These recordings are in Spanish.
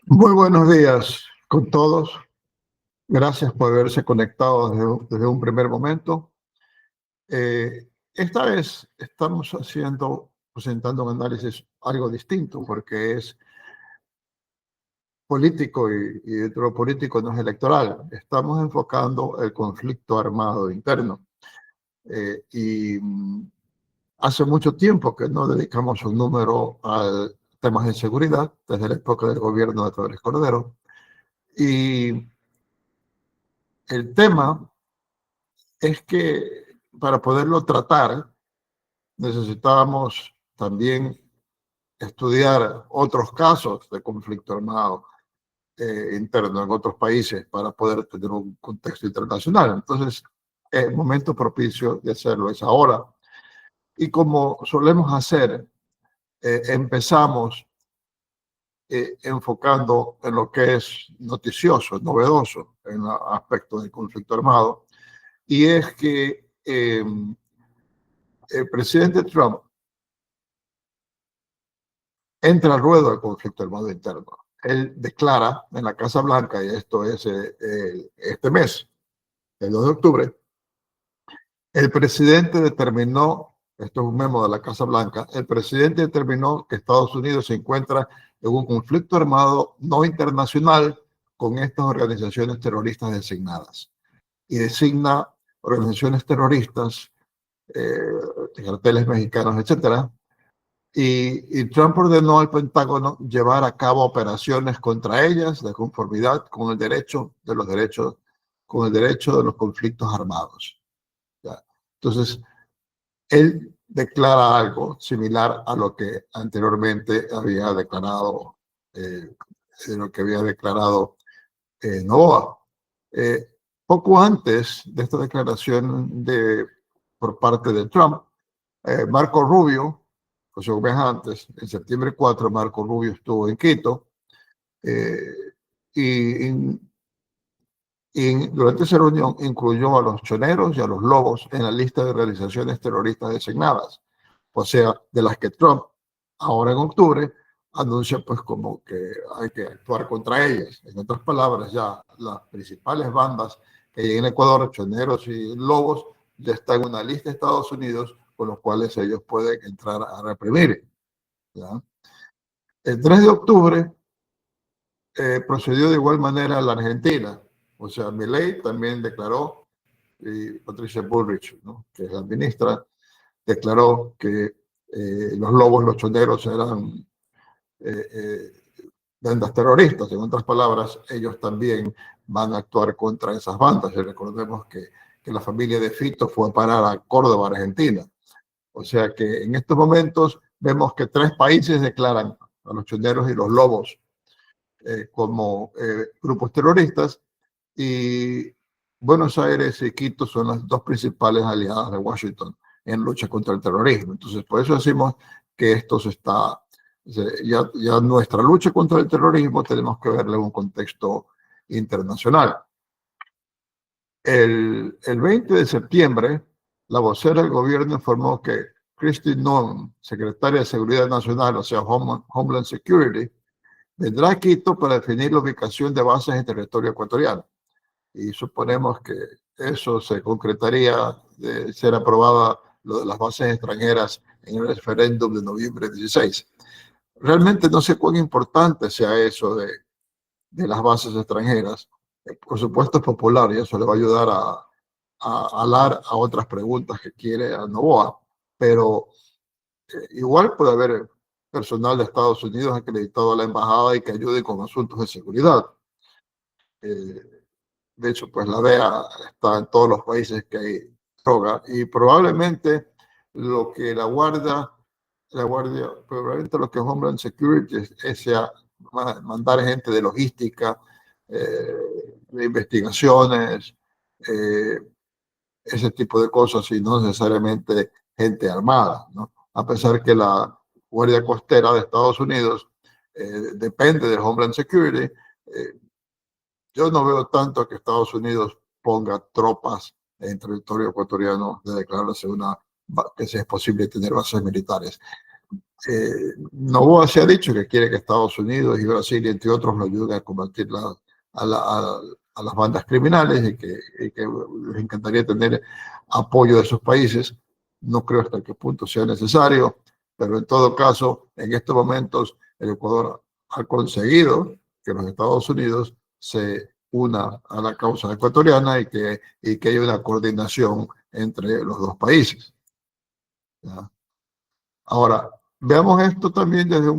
Muy buenos días con todos. Gracias por haberse conectado desde un primer momento. Esta vez estamos presentando un análisis algo distinto porque es político y dentro de lo político no es electoral. Estamos enfocando el conflicto armado interno. Y hace mucho tiempo que no dedicamos un número a temas de seguridad, desde la época del gobierno de Torres Cordero. Y el tema es que para poderlo tratar necesitábamos también estudiar otros casos de conflicto armado interno en otros países para poder tener un contexto internacional. Entonces, el momento propicio de hacerlo es ahora. Y como solemos hacer, empezamos enfocando en lo que es noticioso, novedoso en el aspecto del conflicto armado, y es que el presidente Trump entra al ruedo del conflicto armado interno. Él declara en la Casa Blanca, y esto es este mes, el 2 de octubre, el presidente determinó, esto es un memo de la Casa Blanca, el presidente determinó que Estados Unidos se encuentra en un conflicto armado no internacional con estas organizaciones terroristas designadas. Y designa organizaciones terroristas, carteles mexicanos, etcétera. Y Trump ordenó al Pentágono llevar a cabo operaciones contra ellas de conformidad con el derecho de los derechos, con el derecho de los conflictos armados. ¿Ya? Entonces, él declara algo similar a lo que anteriormente había declarado, lo que había declarado Noboa. Eh, Poco antes de esta declaración por parte de Trump, Marco Rubio, José Gómez antes, en septiembre 4, Marco Rubio estuvo en Quito eh, y, durante esa reunión incluyó a los choneros y a los lobos en la lista de organizaciones terroristas designadas, o sea, de las que Trump, ahora en octubre, anuncia pues como que hay que actuar contra ellas. En otras palabras, ya las principales bandas que hay en Ecuador, choneros y lobos, ya están en una lista de Estados Unidos con los cuales ellos pueden entrar a reprimir. ¿Ya? El 3 de octubre procedió de igual manera a la Argentina. O sea, Milei también declaró, y Patricia Bullrich, ¿no?, que es la ministra, declaró que los lobos, los choneros eran bandas terroristas. En otras palabras, ellos también van a actuar contra esas bandas. Y recordemos que la familia de Fito fue a parar a Córdoba, Argentina. O sea que en estos momentos vemos que 3 países declaran a los choneros y los lobos como grupos terroristas, y Buenos Aires y Quito son las 2 principales aliadas de Washington en lucha contra el terrorismo. Entonces, por eso decimos que esto se está, ya nuestra lucha contra el terrorismo tenemos que verla en un contexto internacional. El 20 de septiembre, la vocera del gobierno informó que Kristi Noem, secretaria de Seguridad Nacional, o sea, Homeland Security, vendrá a Quito para definir la ubicación de bases en territorio ecuatoriano. Y suponemos que eso se concretaría de ser aprobada lo de las bases extranjeras en el referéndum de noviembre 16. Realmente no sé cuán importante sea eso de las bases extranjeras. Por supuesto es popular y eso le va a ayudar a alar a otras preguntas que quiere a Noboa, pero igual puede haber personal de Estados Unidos acreditado a la embajada y que ayude con asuntos de seguridad. De hecho, pues la DEA está en todos los países que hay droga, y probablemente lo que probablemente lo que Homeland Security es sea mandar gente de logística, de investigaciones, eh, ese tipo de cosas, y no necesariamente gente armada, ¿no? A pesar que la Guardia Costera de Estados Unidos depende del Homeland Security, yo no veo tanto que Estados Unidos ponga tropas en territorio ecuatoriano de declararse que sea posible tener bases militares. Noboa se ha dicho que quiere que Estados Unidos y Brasil, entre otros, lo ayuden a combatir a, la, a, a, las bandas criminales y que les encantaría tener apoyo de esos países. No creo hasta qué punto sea necesario, pero en todo caso, en estos momentos, el Ecuador ha conseguido que los Estados Unidos se una a la causa ecuatoriana y que haya una coordinación entre los dos países. ¿Ya? Ahora, veamos esto también desde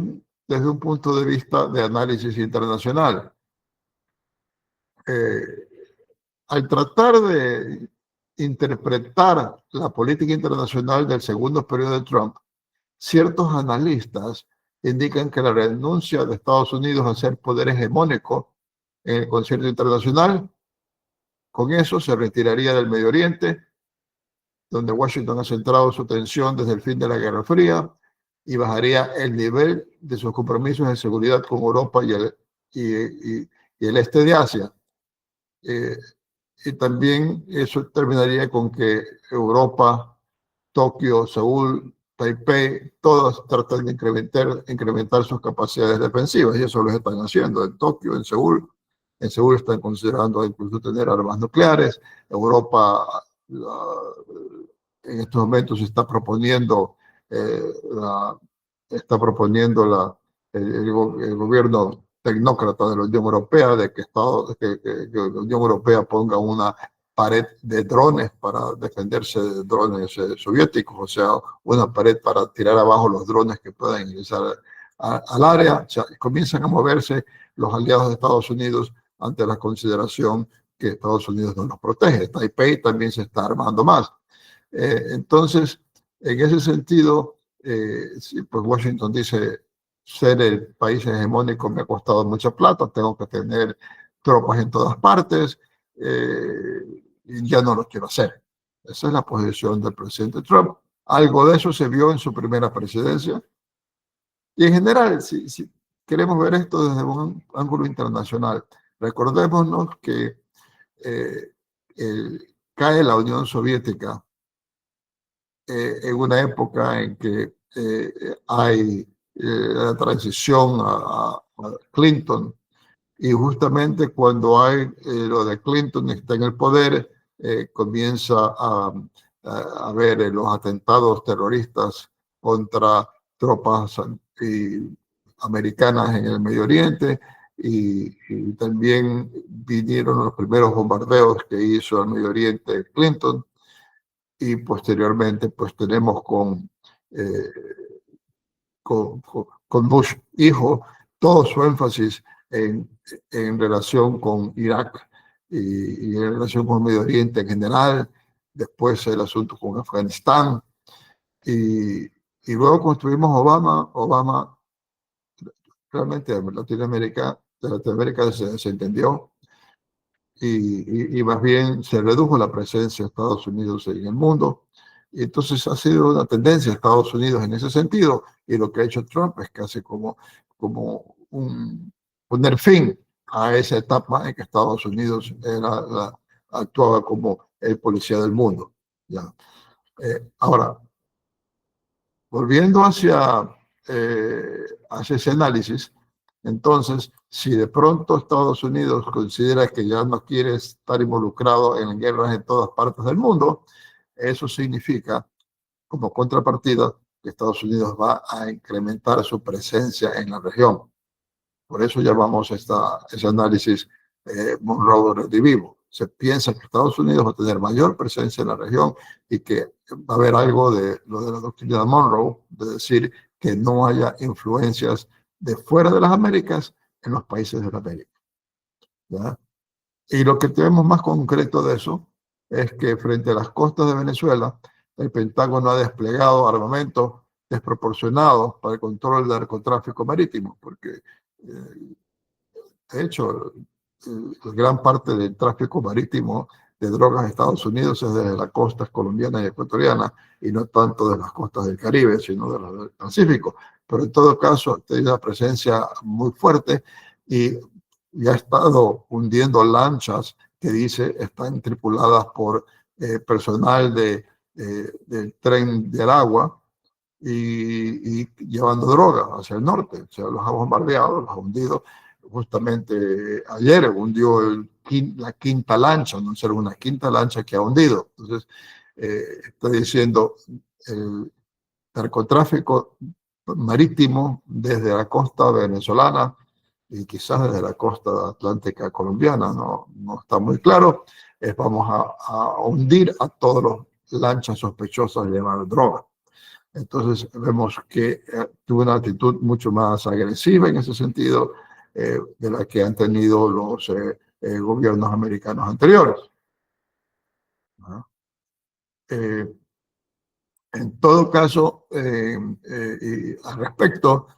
un punto de vista de análisis internacional. Eh, Al tratar de interpretar la política internacional del segundo periodo de Trump, ciertos analistas indican que la renuncia de Estados Unidos a ser poder hegemónico en el concierto internacional, con eso se retiraría del Medio Oriente, donde Washington ha centrado su atención desde el fin de la Guerra Fría, y bajaría el nivel de sus compromisos de seguridad con Europa y el este de Asia. Y también eso terminaría con que Europa, Tokio, Seúl, Taipei, todos tratan de incrementar sus capacidades defensivas, y eso lo están haciendo en Tokio, en Seúl. En Seúl están considerando incluso tener armas nucleares. Europa en estos momentos eh, la, está proponiendo el gobierno tecnócrata de la Unión Europea de que la Unión Europea ponga una pared de drones para defenderse de drones soviéticos, o sea, una pared para tirar abajo los drones que puedan ingresar al área. O sea, comienzan a moverse los aliados de Estados Unidos ante la consideración que Estados Unidos no los protege. Taipei también se está armando más. Entonces, en ese sentido, sí, pues Washington dice, ser el país hegemónico me ha costado mucha plata, tengo que tener tropas en todas partes, y ya no lo quiero hacer. Esa es la posición del presidente Trump. Algo de eso se vio en su primera presidencia. Y en general, si queremos ver esto desde un ángulo internacional, recordémonos que eh, cae la Unión Soviética en una época en que hay la transición a Clinton, y justamente cuando hay lo de Clinton está en el poder, comienza a ver los atentados terroristas contra tropas americanas en el Medio Oriente, y también vinieron los primeros bombardeos que hizo el Medio Oriente Clinton, y posteriormente pues tenemos eh, con Bush hijo todo su énfasis en relación con Irak y en relación con el Medio Oriente en general, después el asunto con Afganistán, y luego construimos Obama realmente de Latinoamérica se entendió, y más bien se redujo la presencia de Estados Unidos en el mundo. Y entonces ha sido una tendencia de Estados Unidos en ese sentido, y lo que ha hecho Trump es casi poner fin a esa etapa en que Estados Unidos actuaba como el policía del mundo. ¿Ya? Ahora, volviendo hacia ese análisis, entonces, si de pronto Estados Unidos considera que ya no quiere estar involucrado en guerras en todas partes del mundo, eso significa, como contrapartida, que Estados Unidos va a incrementar su presencia en la región. Por eso llamamos ese análisis Monroe redivivo. Se piensa que Estados Unidos va a tener mayor presencia en la región, y que va a haber algo de lo de la doctrina de Monroe, de decir que no haya influencias de fuera de las Américas en los países de la América. ¿Ya? Y lo que tenemos más concreto de eso es que frente a las costas de Venezuela, el Pentágono ha desplegado armamentos desproporcionados para el control del narcotráfico marítimo, porque de hecho, gran parte del tráfico marítimo de drogas a Estados Unidos es desde las costas colombianas y ecuatorianas, y no tanto de las costas del Caribe, sino de las del Pacífico. Pero en todo caso, tiene una presencia muy fuerte, y ha estado hundiendo lanchas que dice están tripuladas por personal del tren del agua, y llevando droga hacia el norte. O sea, los ha bombardeado, los ha hundido. Justamente ayer hundió la quinta lancha, no será una quinta lancha que ha hundido. Entonces, está diciendo el narcotráfico marítimo desde la costa venezolana y quizás desde la costa atlántica colombiana, no está muy claro. Vamos a hundir a todos los lanchas sospechosas de llevar droga. Entonces vemos que tuvo una actitud mucho más agresiva en ese sentido de la que han tenido los gobiernos americanos anteriores. ¿No? En todo caso, y al respecto,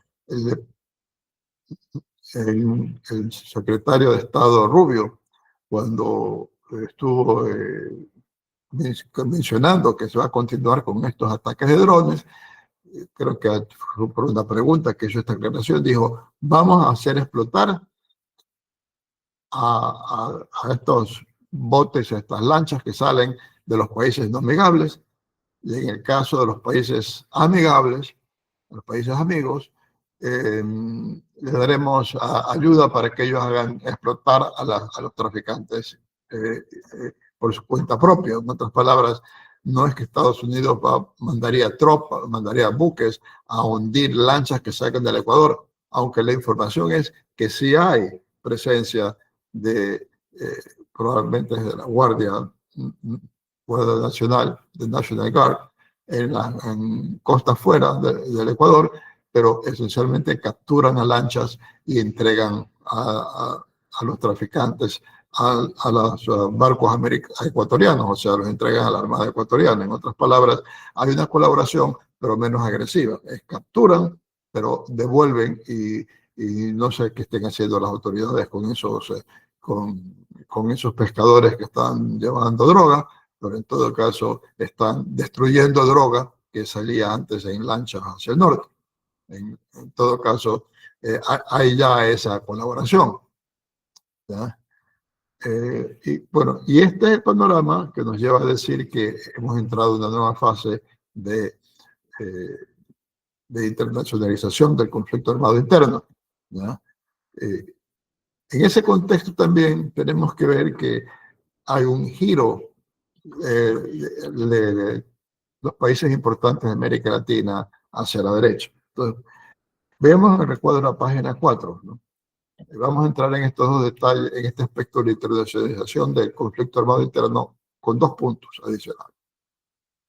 el secretario de Estado Rubio, cuando estuvo mencionando que se va a continuar con estos ataques de drones, creo que por una pregunta que hizo esta aclaración, dijo, vamos a hacer explotar a estos botes, a estas lanchas que salen de los países no amigables, y en el caso de los países amigables, los países amigos, le daremos ayuda para que ellos hagan explotar a los traficantes por su cuenta propia. En otras palabras, no es que Estados Unidos mandaría tropas, mandaría buques a hundir lanchas que salgan del Ecuador, aunque la información es que sí hay presencia de probablemente de la Guardia Nacional, de National Guard, en costas fuera del Ecuador, pero esencialmente capturan a lanchas y entregan a los traficantes a los barcos ecuatorianos, o sea, los entregan a la Armada ecuatoriana. En otras palabras, hay una colaboración, pero menos agresiva. Capturan, pero devuelven y no sé qué estén haciendo las autoridades con esos pescadores que están llevando droga, pero en todo caso están destruyendo droga que salía antes en lanchas hacia el norte. En todo caso, hay ya esa colaboración. ¿Ya? Y bueno, y este es el panorama que nos lleva a decir que hemos entrado en una nueva fase de internacionalización del conflicto armado interno. ¿Ya? En ese contexto también tenemos que ver que hay un giro de los países importantes de América Latina hacia la derecha. Entonces, veamos el recuadro de la página 4, ¿no? Vamos a entrar en estos dos detalles, en este aspecto de la internacionalización del conflicto armado interno con dos puntos adicionales.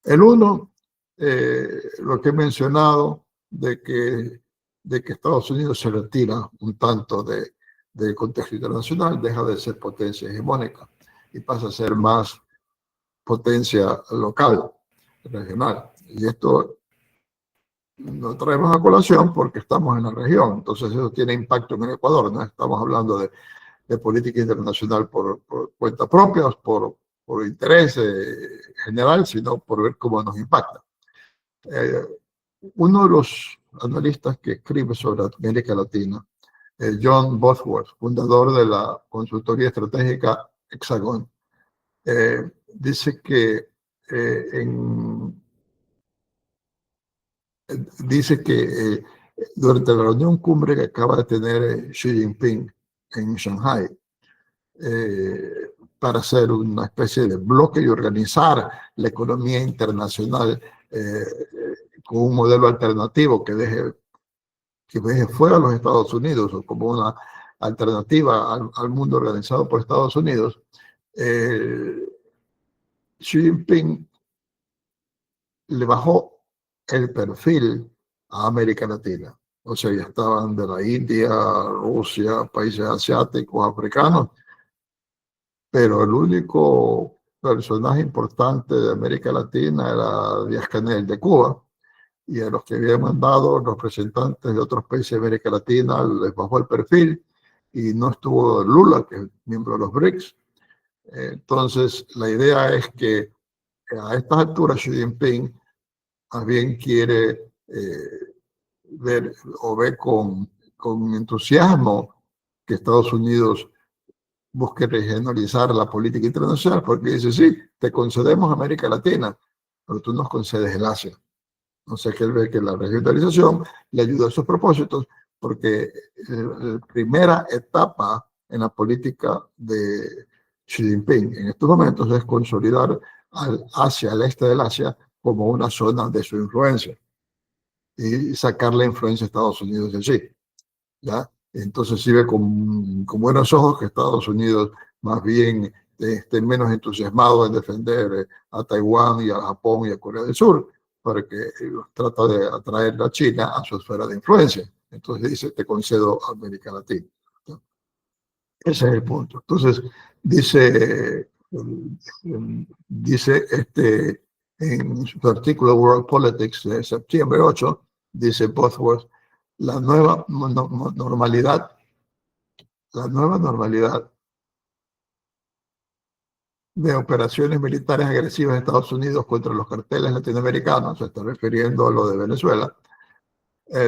El uno, lo que he mencionado de que Estados Unidos se retira un tanto del contexto internacional, deja de ser potencia hegemónica y pasa a ser más potencia local, regional. Y esto lo traemos a colación porque estamos en la región, entonces eso tiene impacto en el Ecuador, no estamos hablando de política internacional por cuenta propia, por interés general, sino por ver cómo nos impacta. Uno de los analistas que escribe sobre América Latina, John Bosworth, fundador de la consultoría estratégica Hexagon, dice que durante la reunión cumbre que acaba de tener Xi Jinping en Shanghai, para hacer una especie de bloque y organizar la economía internacional con un modelo alternativo que deje fuera a los Estados Unidos o como una alternativa al mundo organizado por Estados Unidos, Xi Jinping le bajó el perfil a América Latina. O sea, ya estaban de la India, Rusia, países asiáticos, africanos, pero el único personaje importante de América Latina era Díaz-Canel de Cuba, y a los que habían mandado representantes de otros países de América Latina les bajó el perfil, y no estuvo Lula, que es miembro de los BRICS. Entonces, la idea es que a estas alturas Xi Jinping más bien quiere ver o ve con entusiasmo que Estados Unidos busque regionalizar la política internacional, porque dice, sí, te concedemos América Latina, pero tú nos concedes el Asia. O sea que él ve que la regionalización le ayuda a sus propósitos, porque la primera etapa en la política de Xi Jinping en estos momentos es consolidar al Asia, al este del Asia, como una zona de su influencia y sacar la influencia de Estados Unidos de allí. ¿Ya? Entonces sí ve con buenos ojos que Estados Unidos más bien esté menos entusiasmado en defender a Taiwán y a Japón y a Corea del Sur, porque trata de atraer a China a su esfera de influencia. Entonces dice, te concedo a América Latina. ¿No? Ese es el punto. Entonces dice, dice en su artículo World Politics de septiembre 8, dice Bosworth, la nueva normalidad, la nueva normalidad de operaciones militares agresivas de Estados Unidos contra los carteles latinoamericanos, se está refiriendo a lo de Venezuela,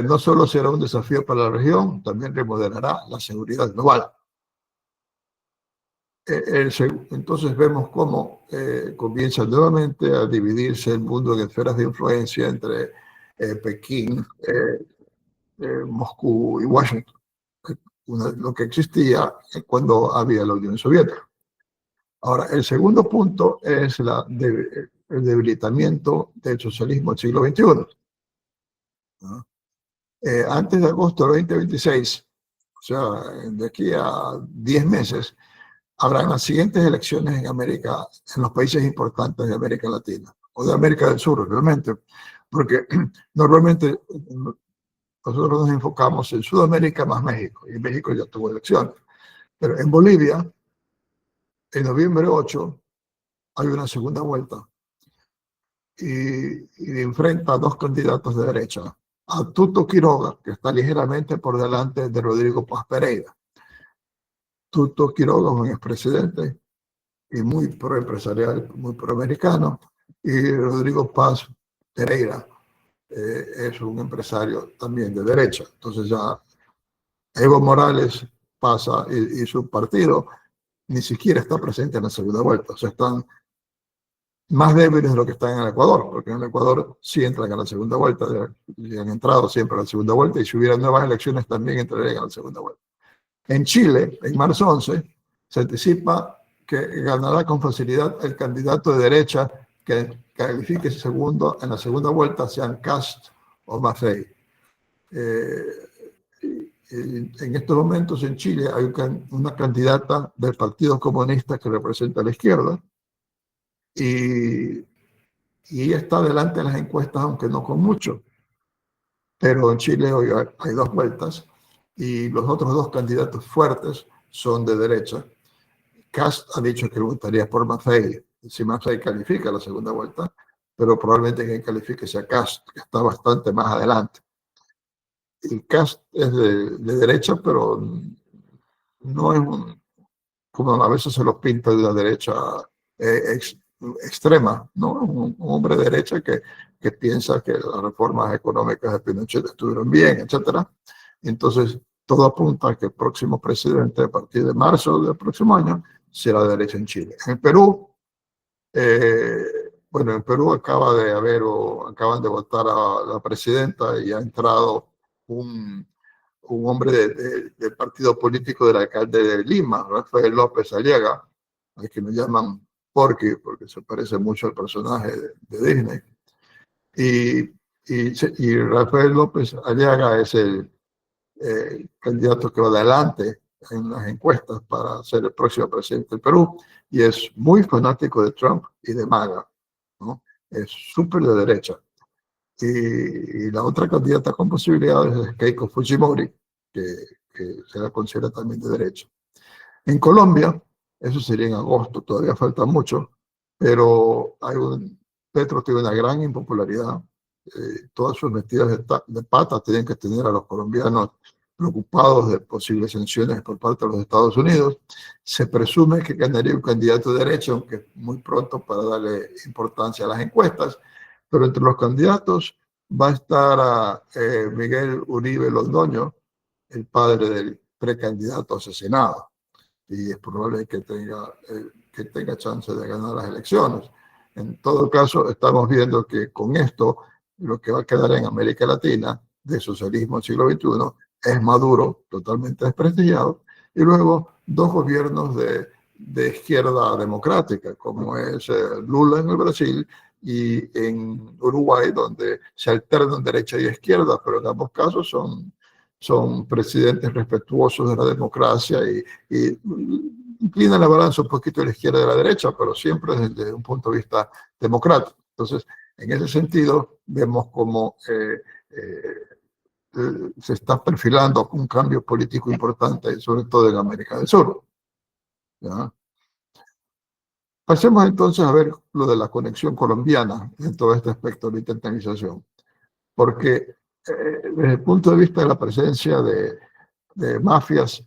no solo será un desafío para la región, también remodelará la seguridad global. Entonces vemos cómo comienza nuevamente a dividirse el mundo en esferas de influencia entre Pekín, Moscú y Washington. Lo que existía cuando había la Unión Soviética. Ahora, el segundo punto es el debilitamiento del socialismo del siglo XXI. ¿No? Antes de agosto del 2026, o sea, de aquí a 10 meses, habrán las siguientes elecciones en América, en los países importantes de América Latina, o de América del Sur, realmente, porque normalmente nosotros nos enfocamos en Sudamérica más México, y México ya tuvo elecciones. Pero en Bolivia, en noviembre 8, hay una segunda vuelta y enfrenta a dos candidatos de derecha. A Tuto Quiroga, que está ligeramente por delante de Rodrigo Paz Pereira. Tuto Quiroga es un expresidente y muy proempresarial, muy proamericano, y Rodrigo Paz Pereira es un empresario también de derecha. Entonces ya Evo Morales pasa y su partido ni siquiera está presente en la segunda vuelta. O sea, están más débiles de lo que están en el Ecuador, porque en el Ecuador sí entran a la segunda vuelta, y han entrado siempre a la segunda vuelta, y si hubiera nuevas elecciones también entrarían a la segunda vuelta. En Chile, en marzo 11, se anticipa que ganará con facilidad el candidato de derecha que califique segundo en la segunda vuelta, sean Kast o Maffei. En estos momentos en Chile hay una candidata del Partido Comunista que representa a la izquierda, y ella está adelante en las encuestas, aunque no con mucho. Pero en Chile hoy hay dos vueltas y los otros dos candidatos fuertes son de derecha. Kast ha dicho que votaría por Maffei si Maffei califica la segunda vuelta, pero probablemente quien califique sea Kast, que está bastante más adelante. Y Kast es de derecha, pero no es como a veces se lo pinta de la derecha extrema, ¿no? Un hombre de derecha que piensa que las reformas económicas de Pinochet estuvieron bien, etcétera. Entonces, todo apunta a que el próximo presidente, a partir de marzo del próximo año, será de derecha en Chile. En Perú, bueno, en Perú acaban de votar a la presidenta y ha entrado un hombre del partido político del alcalde de Lima, Rafael López Aliaga, al que nos llaman Porky, porque se parece mucho al personaje de Disney. Y Rafael López Aliaga es el candidato que va adelante en las encuestas para ser el próximo presidente del Perú, y es muy fanático de Trump y de MAGA, ¿no? Es súper de derecha. Y la otra candidata con posibilidades es Keiko Fujimori, que se la considera también de derecha. En Colombia, eso sería en agosto, todavía falta mucho, pero Petro tiene una gran impopularidad. Todas sus metidas de pata tienen que tener a los colombianos preocupados de posibles sanciones por parte de los Estados Unidos. Se presume que ganaría un candidato de derecha, aunque muy pronto para darle importancia a las encuestas, pero entre los candidatos va a estar Miguel Uribe Londoño, el padre del precandidato asesinado, y es probable que tenga chance de ganar las elecciones. En todo caso, estamos viendo que con esto lo que va a quedar en América Latina de socialismo del siglo XXI es Maduro, totalmente desprestigiado, y luego dos gobiernos de izquierda democrática, como es Lula en el Brasil y en Uruguay, donde se alternan derecha y izquierda, pero en ambos casos son presidentes respetuosos de la democracia y inclina la balanza un poquito a la izquierda y a la derecha, pero siempre desde un punto de vista democrático. Entonces, en ese sentido, vemos cómo se está perfilando un cambio político importante, sobre todo en América del Sur. ¿Ya? Pasemos entonces a ver lo de la conexión colombiana en todo este aspecto de la internacionalización, porque desde el punto de vista de la presencia de mafias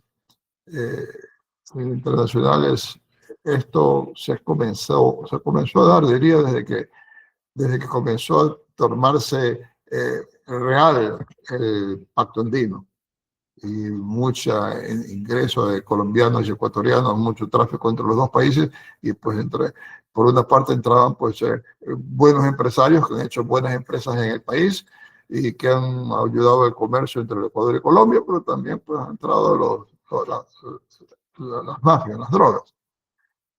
internacionales, esto se comenzó a dar, diría, desde que comenzó a tomarse real el pacto andino y mucho ingreso de colombianos y ecuatorianos, mucho tráfico entre los dos países y pues por una parte entraban pues buenos empresarios que han hecho buenas empresas en el país y que han ayudado al comercio entre el Ecuador y Colombia, pero también pues han entrado las mafias, las drogas.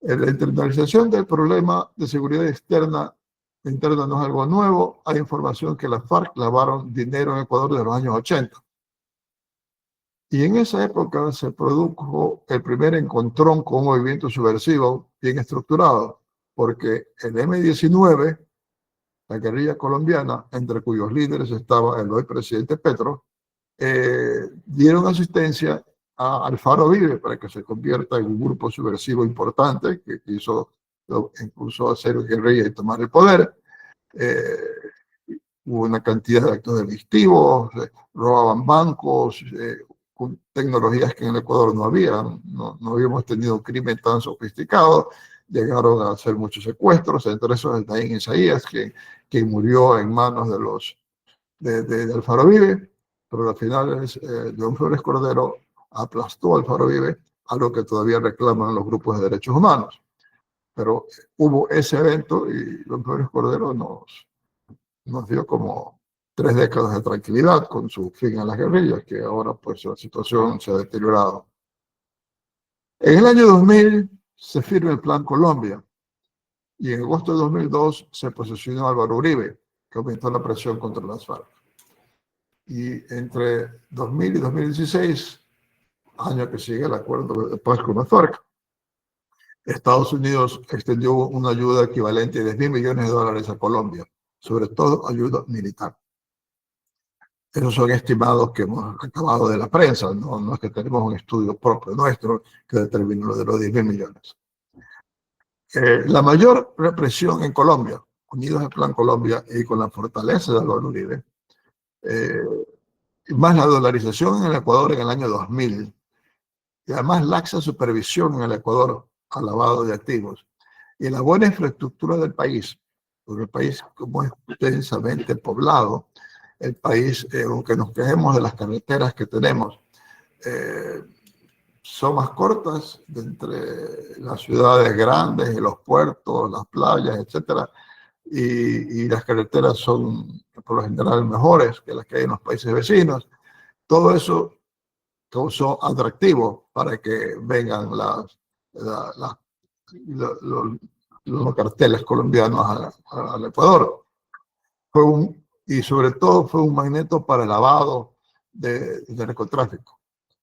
La internalización del problema de seguridad interna no es algo nuevo. Hay información que las FARC lavaron dinero en Ecuador desde los años 80. Y en esa época se produjo el primer encontrón con un movimiento subversivo bien estructurado, porque el M-19, la guerrilla colombiana, entre cuyos líderes estaba el hoy presidente Petro, dieron asistencia a Alfaro Vive para que se convierta en un grupo subversivo importante que quiso incluso hacer guerrilla y tomar el poder. Hubo una cantidad de actos delictivos, robaban bancos, con tecnologías que en el Ecuador no había, no habíamos tenido un crimen tan sofisticado, llegaron a hacer muchos secuestros, entre esos el Naín Isaías, que murió en manos de Alfaro Vive, pero al final León Flores Cordero aplastó a Alfaro Vive, algo que todavía reclaman los grupos de derechos humanos. Pero hubo ese evento y León Flores Cordero nos dio como 3 décadas de tranquilidad con su fin a las guerrillas, que ahora pues la situación se ha deteriorado. En el año 2000 se firma el Plan Colombia y en agosto de 2002 se posesionó Álvaro Uribe, que aumentó la presión contra las FARC. Y entre 2000 y 2016, año que sigue el acuerdo de paz con las FARC, Estados Unidos extendió una ayuda equivalente a $10.000 millones a Colombia, sobre todo ayuda militar. Esos son estimados que hemos acabado de la prensa, no es que tenemos un estudio propio nuestro que determine lo de los 10.000 millones. La mayor represión en Colombia, unidos al Plan Colombia y con la fortaleza de Álvaro Uribe, más la dolarización en el Ecuador en el año 2000, y además laxa supervisión en el Ecuador al lavado de activos, y la buena infraestructura del país, porque el país como es densamente poblado, el país, aunque nos quejemos de las carreteras que tenemos, son más cortas de entre las ciudades grandes y los puertos, las playas, etcétera, y las carreteras son por lo general mejores que las que hay en los países vecinos. Todo eso causó atractivo para que vengan los carteles colombianos al Ecuador. Y sobre todo fue un magneto para el lavado de narcotráfico.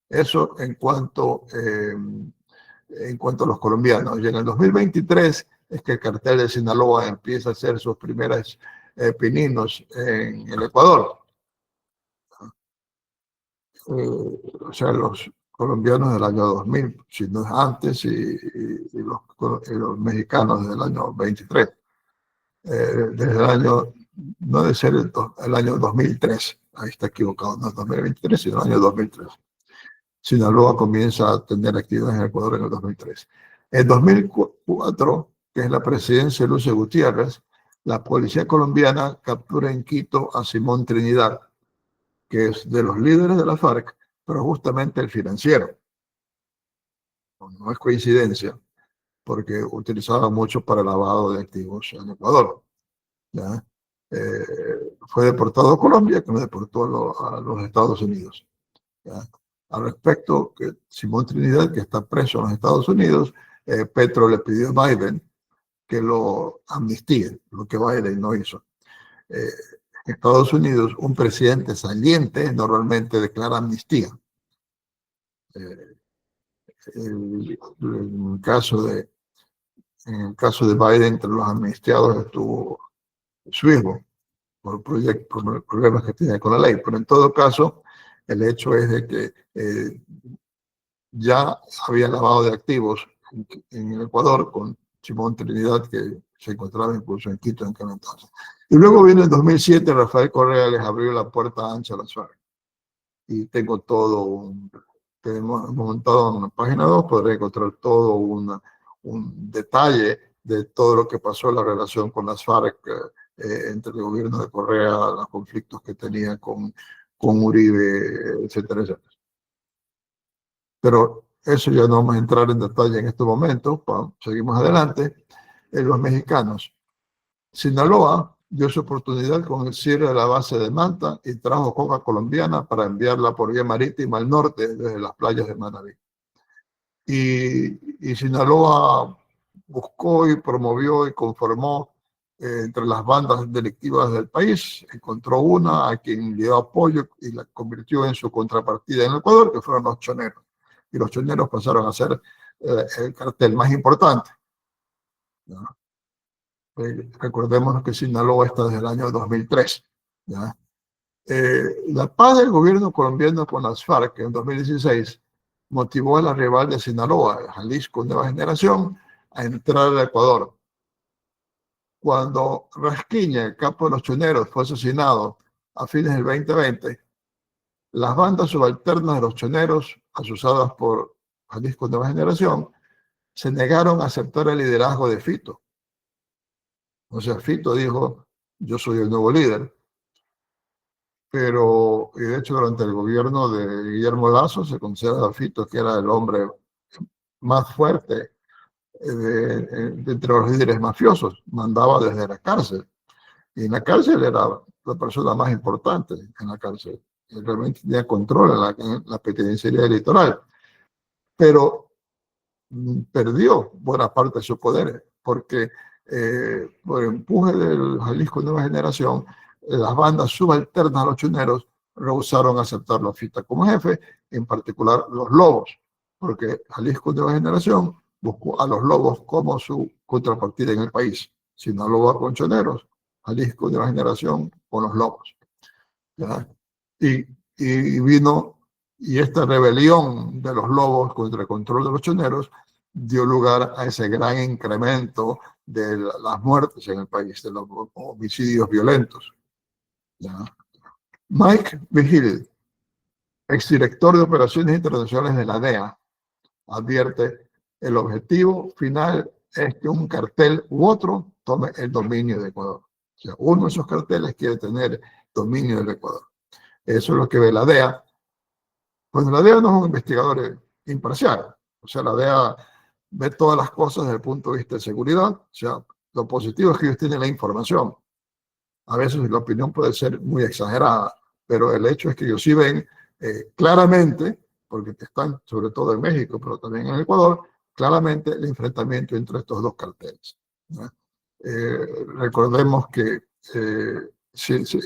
Eso en cuanto a los colombianos. Y en el 2023 es que el cartel de Sinaloa empieza a hacer sus primeros pininos en el Ecuador. O sea, los colombianos del año 2000, si no es antes, y los mexicanos del año 23. Desde el año, no debe ser el año 2003, ahí está equivocado, no es 2023, sino el año 2003. Sinaloa comienza a tener actividades en Ecuador en el 2003. En 2004, que es la presidencia de Lucio Gutiérrez, la policía colombiana captura en Quito a Simón Trinidad, que es de los líderes de la FARC, pero justamente el financiero. No es coincidencia, porque utilizaba mucho para el lavado de activos en Ecuador. ¿Ya? fue deportado a Colombia, que lo deportó a los Estados Unidos. ¿Ya? Al respecto, que Simón Trinidad, que está preso en los Estados Unidos, Petro le pidió a Biden que lo amnistíe, lo que Biden no hizo. En Estados Unidos, un presidente saliente normalmente declara amnistía. En el caso de Biden, entre los amnistiados estuvo su hijo, por problemas que tiene con la ley. Pero en todo caso, el hecho es de que ya había lavado de activos en el Ecuador con Simón Trinidad, que se encontraba incluso en Quito en aquel entonces. Y luego viene en 2007, Rafael Correa les abrió la puerta ancha a las FARC. Y tengo hemos montado en la página 2, podré encontrar todo un detalle de todo lo que pasó en la relación con las FARC, entre el gobierno de Correa, los conflictos que tenía con Uribe, etcétera, etcétera. Pero eso ya no vamos a entrar en detalle en estos momentos. Seguimos adelante. Los mexicanos. Sinaloa dio su oportunidad con el cierre de la base de Manta y trajo coca colombiana para enviarla por vía marítima al norte desde las playas de Manabí. Y Sinaloa buscó y promovió y conformó entre las bandas delictivas del país. Encontró una a quien le dio apoyo y la convirtió en su contrapartida en el Ecuador, que fueron los choneros. Y los choneros pasaron a ser el cartel más importante, ¿no? Recordemos que Sinaloa está desde el año 2003. ¿Ya? La paz del gobierno colombiano con las FARC en 2016 motivó a la rival de Sinaloa, Jalisco Nueva Generación, a entrar al Ecuador. Cuando Rasquiña, el capo de los choneros, fue asesinado a fines del 2020, las bandas subalternas de los choneros, asusadas por Jalisco Nueva Generación, se negaron a aceptar el liderazgo de Fito. O sea, Fito dijo, yo soy el nuevo líder. Pero, y de hecho, durante el gobierno de Guillermo Lasso se considera a Fito que era el hombre más fuerte de entre los líderes mafiosos. Mandaba desde la cárcel. Y en la cárcel era la persona más importante en la cárcel. Y realmente tenía control en la penitenciaría electoral. Pero perdió buena parte de sus poderes, porque por empuje del Jalisco Nueva Generación, las bandas subalternas a los choneros rehusaron aceptarlo a Fita como jefe, en particular los Lobos, porque Jalisco Nueva Generación buscó a los Lobos como su contrapartida en el país. Sinaloa con choneros, Jalisco Nueva Generación con los Lobos. ¿Ya? Y vino, y esta rebelión de los Lobos contra el control de los choneros dio lugar a ese gran incremento de las muertes en el país, de los homicidios violentos. ¿Ya? Mike Vigil, exdirector de Operaciones Internacionales de la DEA, advierte: el objetivo final es que un cartel u otro tome el dominio de Ecuador. O sea, uno de esos carteles quiere tener dominio del Ecuador. Eso es lo que ve la DEA. Pues la DEA no es un investigador imparcial. O sea, la DEA ve todas las cosas desde el punto de vista de seguridad. O sea, lo positivo es que ellos tienen la información. A veces la opinión puede ser muy exagerada, pero el hecho es que ellos sí ven claramente, porque están sobre todo en México, pero también en Ecuador, claramente el enfrentamiento entre estos dos carteles, ¿no? Recordemos que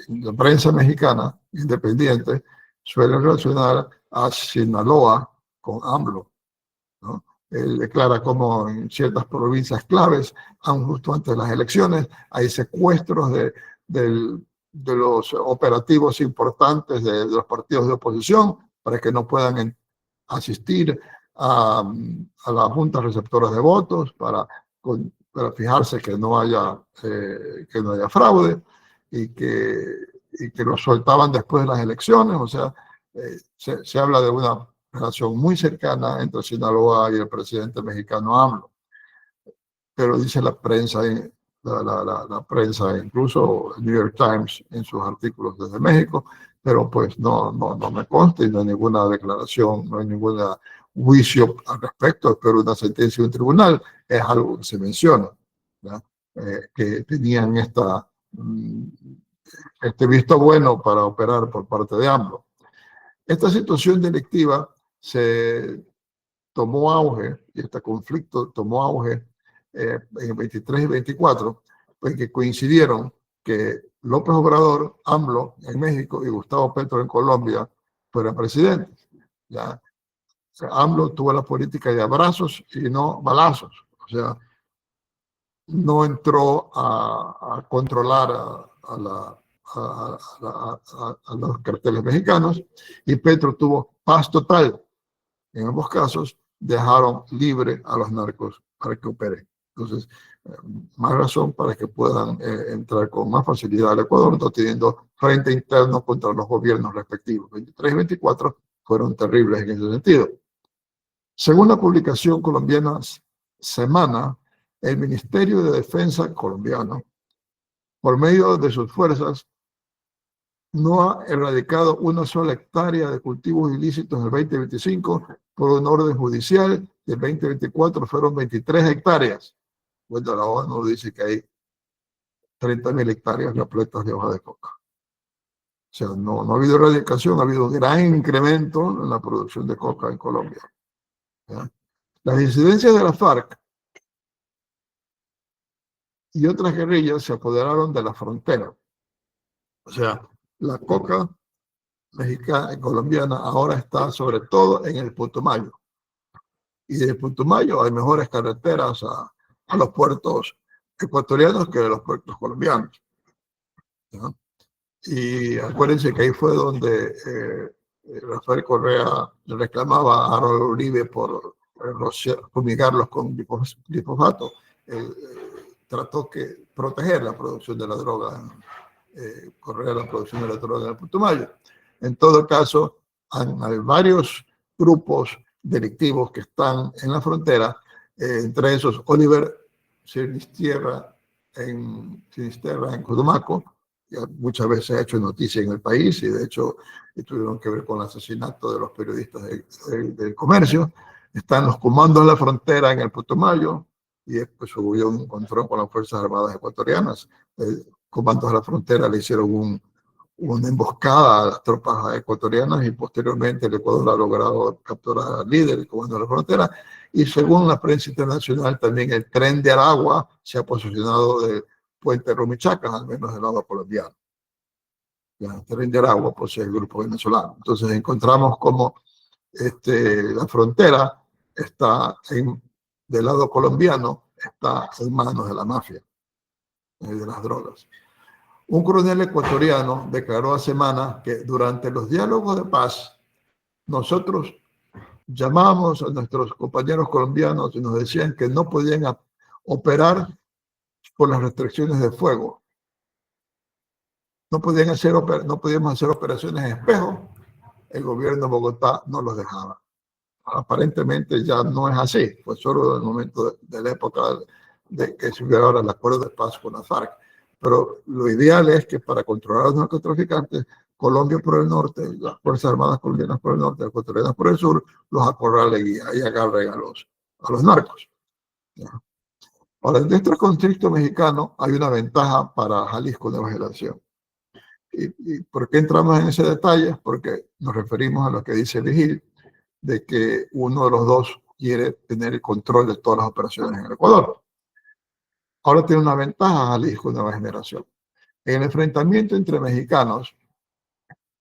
la prensa mexicana independiente suele relacionar a Sinaloa con AMLO, ¿no? Él declara como en ciertas provincias claves, aún justo antes de las elecciones, hay secuestros de los operativos importantes de los partidos de oposición para que no puedan asistir a las juntas receptoras de votos, para fijarse que no haya fraude y que los soltaban después de las elecciones. O sea, se habla de una relación muy cercana entre Sinaloa y el presidente mexicano AMLO. Pero dice la prensa, la prensa, incluso el New York Times en sus artículos desde México, pero pues no me consta y no hay ninguna declaración, no hay ningún juicio al respecto, pero una sentencia de un tribunal es algo que se menciona, que tenían visto bueno para operar por parte de AMLO. Esta situación delictiva se tomó auge, y este conflicto tomó auge en el 23 y 24, pues que coincidieron que López Obrador, AMLO en México y Gustavo Petro en Colombia fueron presidentes. ¿Ya? O sea, AMLO tuvo la política de abrazos y no balazos. O sea, no entró a controlar a los carteles mexicanos, y Petro tuvo paz total. En ambos casos dejaron libre a los narcos para que operen. Entonces, más razón para que puedan entrar con más facilidad al Ecuador, no teniendo frente interno contra los gobiernos respectivos. 23 y 24 fueron terribles en ese sentido. Según la publicación colombiana Semana, el Ministerio de Defensa colombiano, por medio de sus fuerzas, no ha erradicado una sola hectárea de cultivos ilícitos en el 2025 por un orden judicial. Y el 2024 fueron 23 hectáreas. Bueno, la ONU dice que hay 30.000 hectáreas repletas de hoja de coca. O sea, no ha habido erradicación, ha habido un gran incremento en la producción de coca en Colombia. ¿Ya? Las disidencias de la FARC y otras guerrillas se apoderaron de la frontera. O sea, la coca mexicana y colombiana ahora está sobre todo en el Putumayo. Y de Putumayo hay mejores carreteras a los puertos ecuatorianos que de los puertos colombianos. ¿No? Y acuérdense que ahí fue donde Rafael Correa reclamaba a Harold Uribe por fumigarlos con glifosato. Trató que proteger la producción de la droga, Correa la producción de la droga en el Putumayo. En todo caso, hay varios grupos delictivos que están en la frontera, entre esos Oliver Sinisterra en Cotumaco, que muchas veces ha hecho noticia en el país, y de hecho tuvieron que ver con el asesinato de los periodistas del comercio. Están los comandos de la frontera en el Putumayo, y después hubo un encontrón con las Fuerzas Armadas ecuatorianas. Comandos de la frontera le hicieron una emboscada a las tropas ecuatorianas, y posteriormente el Ecuador ha logrado capturar al líder del comando de la frontera. Y según la prensa internacional, también el Tren de Aragua se ha posicionado del puente Rumichaca, al menos del lado colombiano. El Tren de Aragua posee el grupo venezolano. Entonces encontramos como la frontera está del lado colombiano, está en manos de la mafia, de las drogas. Un coronel ecuatoriano declaró hace semanas que durante los diálogos de paz nosotros llamamos a nuestros compañeros colombianos y nos decían que no podían operar por las restricciones de fuego. No podíamos hacer operaciones en espejo. El gobierno de Bogotá no los dejaba. Aparentemente ya no es así. Fue solo en el momento de la época de que se hubiera ahora el acuerdo de paz con la FARC. Pero lo ideal es que para controlar a los narcotraficantes, Colombia por el norte, las Fuerzas Armadas colombianas por el norte, las ecuatorianas por el sur, los acorralen y agarren a los narcos. ¿Ya? Ahora, en este conflicto mexicano hay una ventaja para Jalisco Nueva Generación. ¿Y por qué entramos en ese detalle? Porque nos referimos a lo que dice Vigil, de que uno de los dos quiere tener el control de todas las operaciones en el Ecuador. Ahora tiene una ventaja Jalisco Nueva Generación. En el enfrentamiento entre mexicanos,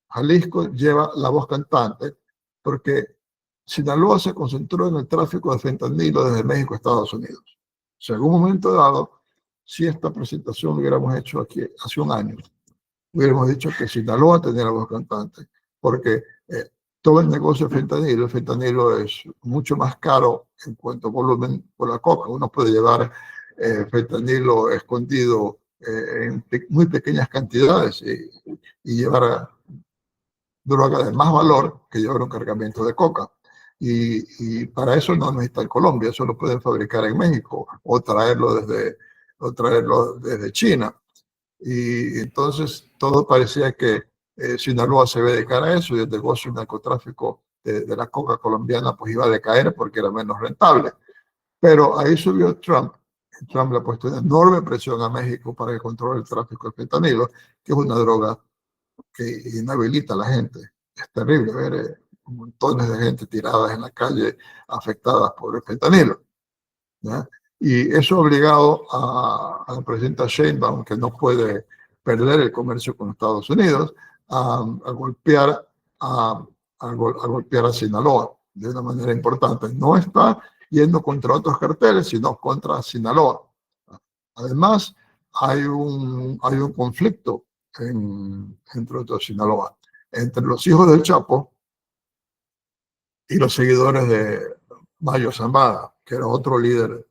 Jalisco lleva la voz cantante porque Sinaloa se concentró en el tráfico de fentanilo desde México a Estados Unidos. O sea, en un momento dado, si esta presentación lo hubiéramos hecho aquí hace un año, hubiéramos dicho que Sinaloa tenía la voz cantante, porque todo el negocio de el fentanilo es mucho más caro en cuanto a volumen por la coca. Uno puede llevar fentanilo escondido en muy pequeñas cantidades y llevar droga de más valor que llevar un cargamento de coca. Y para eso no necesitan Colombia, eso lo pueden fabricar en México o traerlo desde China. Y entonces todo parecía que Sinaloa se ve de cara a eso, y el negocio del narcotráfico de la coca colombiana pues iba a decaer porque era menos rentable. Pero ahí subió Trump Trump le ha puesto una enorme presión a México para que controle el tráfico de fentanilo, que es una droga que inhabilita a la gente. Es terrible ver montones de gente tiradas en la calle afectadas por el fentanilo, ¿ya? Y eso ha obligado a la presidenta Sheinbaum, que no puede perder el comercio con Estados Unidos, a golpear a golpear a Sinaloa de una manera importante. No está yendo contra otros carteles, sino contra Sinaloa. Además, hay un conflicto entre otros Sinaloa, entre los hijos del Chapo y los seguidores de Mayo Zambada, que era otro líder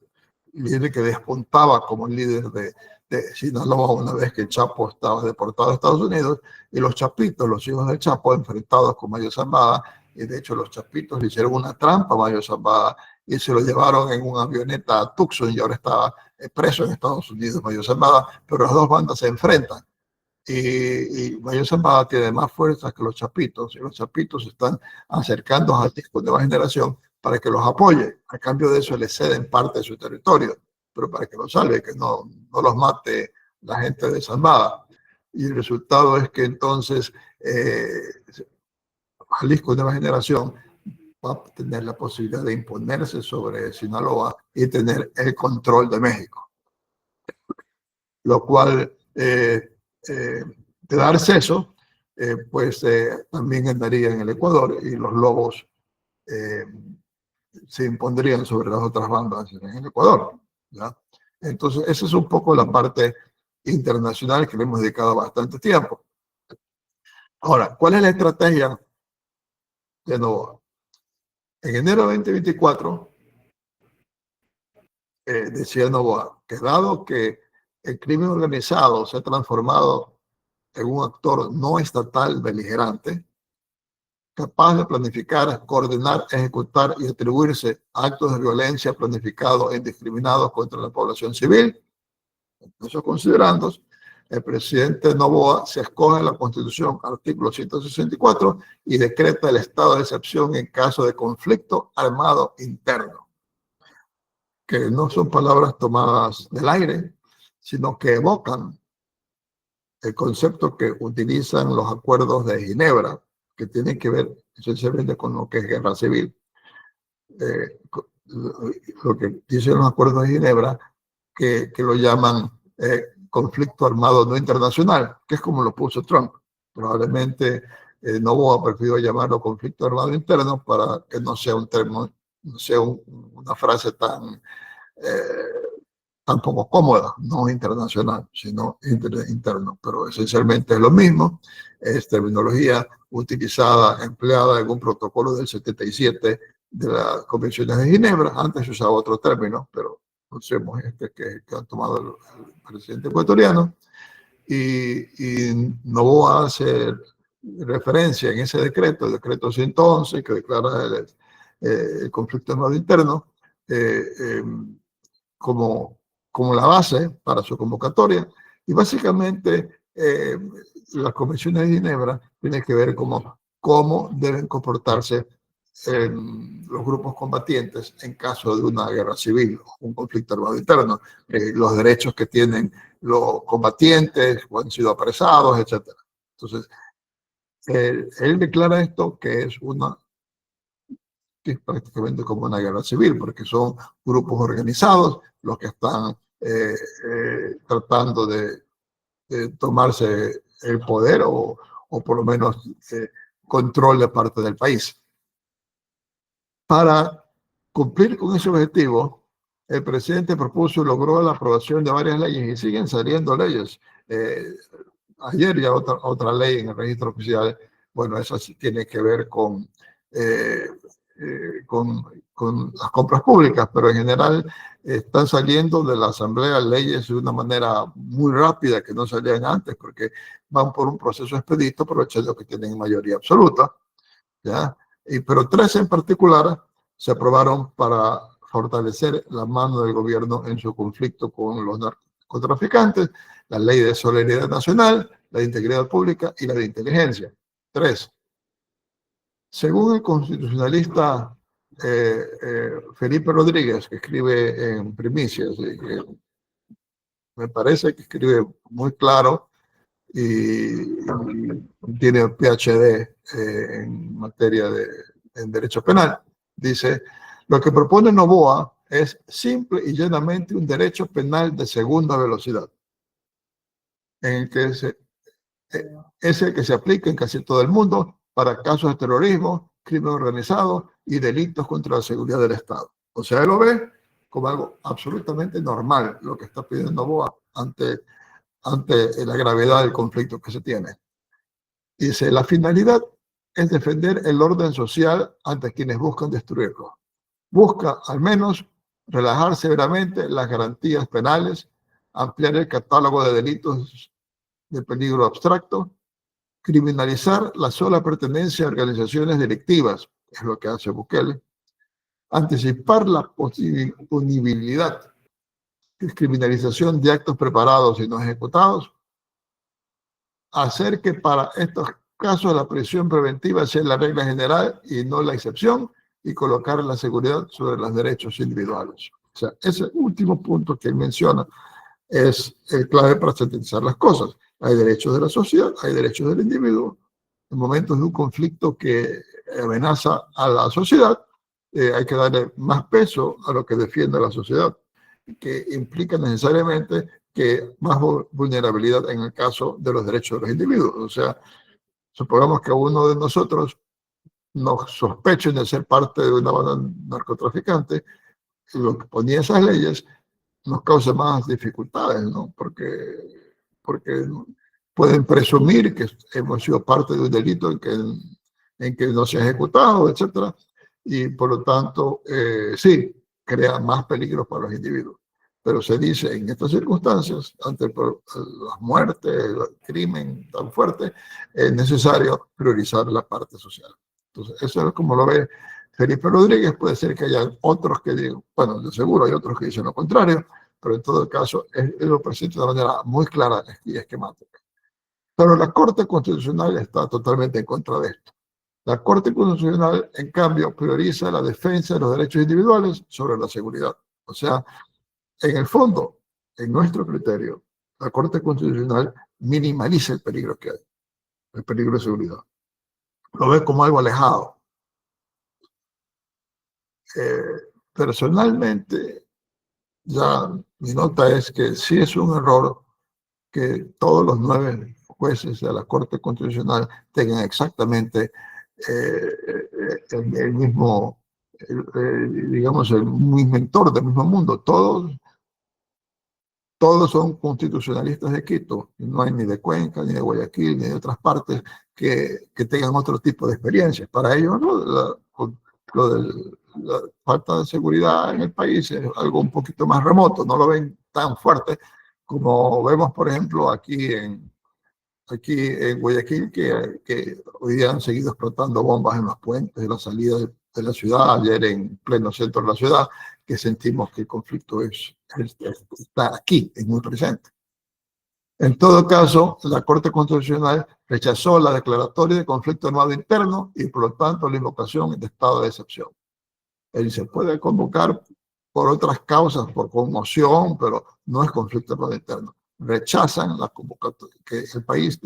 que despuntaba como líder de Sinaloa una vez que el Chapo estaba deportado a Estados Unidos, y los chapitos, los hijos del Chapo, enfrentados con Mayo Zambada, y de hecho los chapitos le hicieron una trampa a Mayo Zambada y se lo llevaron en una avioneta a Tucson y ahora estaba preso en Estados Unidos Mayo Zambada, pero las dos bandas se enfrentan. Y Mayo Zambada tiene más fuerza que los chapitos, y los chapitos se están acercando al disco de nueva generación para que los apoye. A cambio de eso le ceden parte de su territorio, pero para que los salve, que no los mate la gente de Zambada. Y el resultado es que entonces Jalisco Nueva Generación va a tener la posibilidad de imponerse sobre Sinaloa y tener el control de México, lo cual de darse eso, pues también andaría en el Ecuador y los lobos se impondrían sobre las otras bandas en el Ecuador, ¿ya? Entonces, esa es un poco la parte internacional que le hemos dedicado bastante tiempo. Ahora, ¿cuál es la estrategia de Novoa? En enero de 2024, decía Novoa, que dado que el crimen organizado se ha transformado en un actor no estatal beligerante, capaz de planificar, coordinar, ejecutar y atribuirse actos de violencia planificados e indiscriminados contra la población civil. Eso considerando, el presidente Noboa se escoge en la Constitución, artículo 164, y decreta el estado de excepción en caso de conflicto armado interno, que no son palabras tomadas del aire, sino que evocan el concepto que utilizan los acuerdos de Ginebra, que tienen que ver esencialmente con lo que es guerra civil. Lo que dicen los acuerdos de Ginebra, que lo llaman conflicto armado no internacional, que es como lo puso Trump. Probablemente Noboa prefirió llamarlo conflicto armado interno para que no sea un término, no sea una frase tan tampoco cómoda, no internacional, sino interno, pero esencialmente es lo mismo. Es terminología utilizada, empleada en un protocolo del 77 de las convenciones de Ginebra. Antes se usaba otro término, pero conocemos este que ha tomado el presidente ecuatoriano. Y Noboa hace referencia en ese decreto, el decreto 111, que declara el conflicto armado interno, como la base para su convocatoria. Y básicamente las convenciones de Ginebra tienen que ver cómo deben comportarse los grupos combatientes en caso de una guerra civil o un conflicto armado interno, los derechos que tienen los combatientes cuando han sido apresados, etc. Entonces, él declara esto que es prácticamente como una guerra civil, porque son grupos organizados los que están tratando de tomarse el poder o por lo menos control de parte del país. Para cumplir con ese objetivo, el presidente propuso y logró la aprobación de varias leyes y siguen saliendo leyes. Ayer ya otra ley en el registro oficial, bueno, esa sí tiene que ver con las compras públicas, pero en general están saliendo de la Asamblea leyes de una manera muy rápida que no salían antes, porque van por un proceso expedito, aprovechando que tienen mayoría absoluta, ¿ya? Pero 3 en particular se aprobaron para fortalecer la mano del gobierno en su conflicto con los narcotraficantes: la ley de solidaridad nacional, la de integridad pública y la de inteligencia. 3. Según el constitucionalista Felipe Rodríguez, que escribe en Primicias, y que me parece que escribe muy claro y tiene PhD en materia en derecho penal. Dice, lo que propone Noboa es simple y llanamente un derecho penal de segunda velocidad, en el que es el que se aplica en casi todo el mundo para casos de terrorismo, crimen organizado y delitos contra la seguridad del Estado. O sea, él lo ve como algo absolutamente normal lo que está pidiendo Noboa ante la gravedad del conflicto que se tiene. Dice, la finalidad es defender el orden social ante quienes buscan destruirlo. Busca, al menos, relajar severamente las garantías penales, ampliar el catálogo de delitos de peligro abstracto, criminalizar la sola pertenencia a organizaciones delictivas, es lo que hace Bukele, anticipar la punibilidad, criminalización de actos preparados y no ejecutados, hacer que para estos casos la prisión preventiva sea la regla general y no la excepción, y colocar la seguridad sobre los derechos individuales. O sea, ese último punto que él menciona es el clave para sintetizar las cosas. Hay derechos de la sociedad, hay derechos del individuo. En momentos de un conflicto que amenaza a la sociedad, hay que darle más peso a lo que defiende a la sociedad, que implica necesariamente que más vulnerabilidad en el caso de los derechos de los individuos. O sea, supongamos que uno de nosotros nos sospechen de ser parte de una banda narcotraficante, y lo que ponía esas leyes nos causa más dificultades, ¿no? Porque pueden presumir que hemos sido parte de un delito en que no se ha ejecutado, etcétera, y por lo tanto, sí, crea más peligros para los individuos. Pero se dice, en estas circunstancias, ante las muertes, el crimen tan fuerte, es necesario priorizar la parte social. Entonces, eso es como lo ve Felipe Rodríguez. Puede ser que haya otros que digan, bueno, de seguro hay otros que dicen lo contrario, pero en todo caso, él lo presenta de una manera muy clara y esquemática. Pero la Corte Constitucional está totalmente en contra de esto. La Corte Constitucional, en cambio, prioriza la defensa de los derechos individuales sobre la seguridad. O sea, en el fondo, en nuestro criterio, la Corte Constitucional minimaliza el peligro que hay, el peligro de seguridad. Lo ve como algo alejado. Personalmente, ya mi nota es que sí es un error que todos los 9 jueces de la Corte Constitucional tengan exactamente el mismo, digamos, el mismo entorno, el mismo mundo. Todos son constitucionalistas de Quito. No hay ni de Cuenca, ni de Guayaquil, ni de otras partes que tengan otro tipo de experiencias. Para ellos, ¿no? Lo de la falta de seguridad en el país es algo un poquito más remoto, no lo ven tan fuerte como vemos, por ejemplo, aquí en Guayaquil, que hoy día han seguido explotando bombas en los puentes de la salida de la ciudad, ayer en pleno centro de la ciudad, que sentimos que el conflicto está aquí, es muy presente. En todo caso, la Corte Constitucional rechazó la declaratoria de conflicto armado interno y, por lo tanto, la invocación de estado de excepción. Él se puede convocar por otras causas, por conmoción, pero no es conflicto armado interno. Rechazan la convocatoria, que el país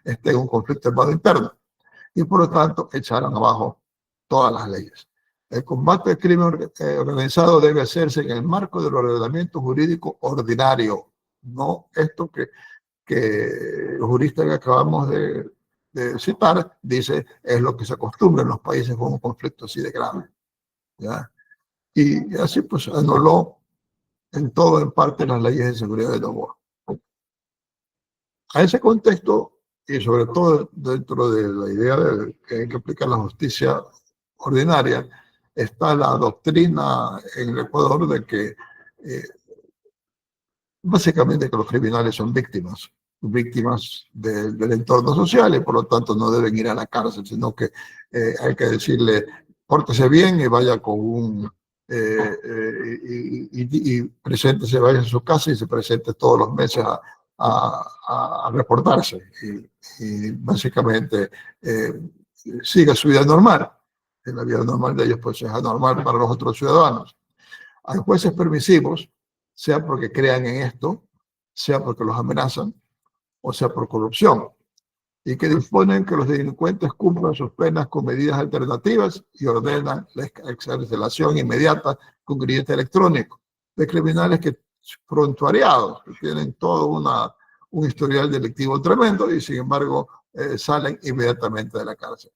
esté en un conflicto armado interno, y por lo tanto echaron abajo todas las leyes. El combate al crimen organizado debe hacerse en el marco del ordenamiento jurídico ordinario, no esto que el jurista que acabamos de citar dice es lo que se acostumbra en los países con un conflicto así de grave, ¿ya? Y así pues anuló en todo en parte las leyes de seguridad de Noboa. A ese contexto, y sobre todo dentro de la idea de que hay que aplicar la justicia ordinaria, está la doctrina en el Ecuador de que básicamente que los criminales son víctimas del entorno social, y por lo tanto no deben ir a la cárcel, sino que hay que decirle, pórtese bien y vaya con y preséntese, vaya a su casa y se presente todos los meses a reportarse, y básicamente siga su vida normal. en la vida normal de ellos, pues es anormal para los otros ciudadanos. Hay jueces permisivos, sea porque crean en esto, sea porque los amenazan, o sea por corrupción, y que disponen que los delincuentes cumplan sus penas con medidas alternativas y ordenan la excarcelación inmediata con grillete electrónico de criminales que prontuariados, que tienen todo un historial delictivo tremendo y sin embargo salen inmediatamente de la cárcel.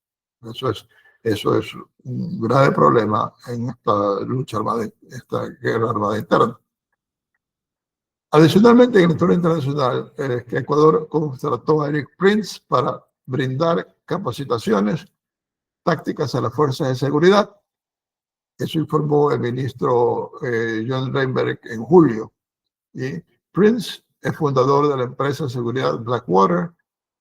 Eso es un grave problema en esta lucha armada, esta guerra armada interna. Adicionalmente, en el entorno internacional, que Ecuador contrató a Eric Prince para brindar capacitaciones tácticas a las fuerzas de seguridad. Eso informó el ministro John Reinberg en julio. Y Prince es fundador de la empresa de seguridad Blackwater,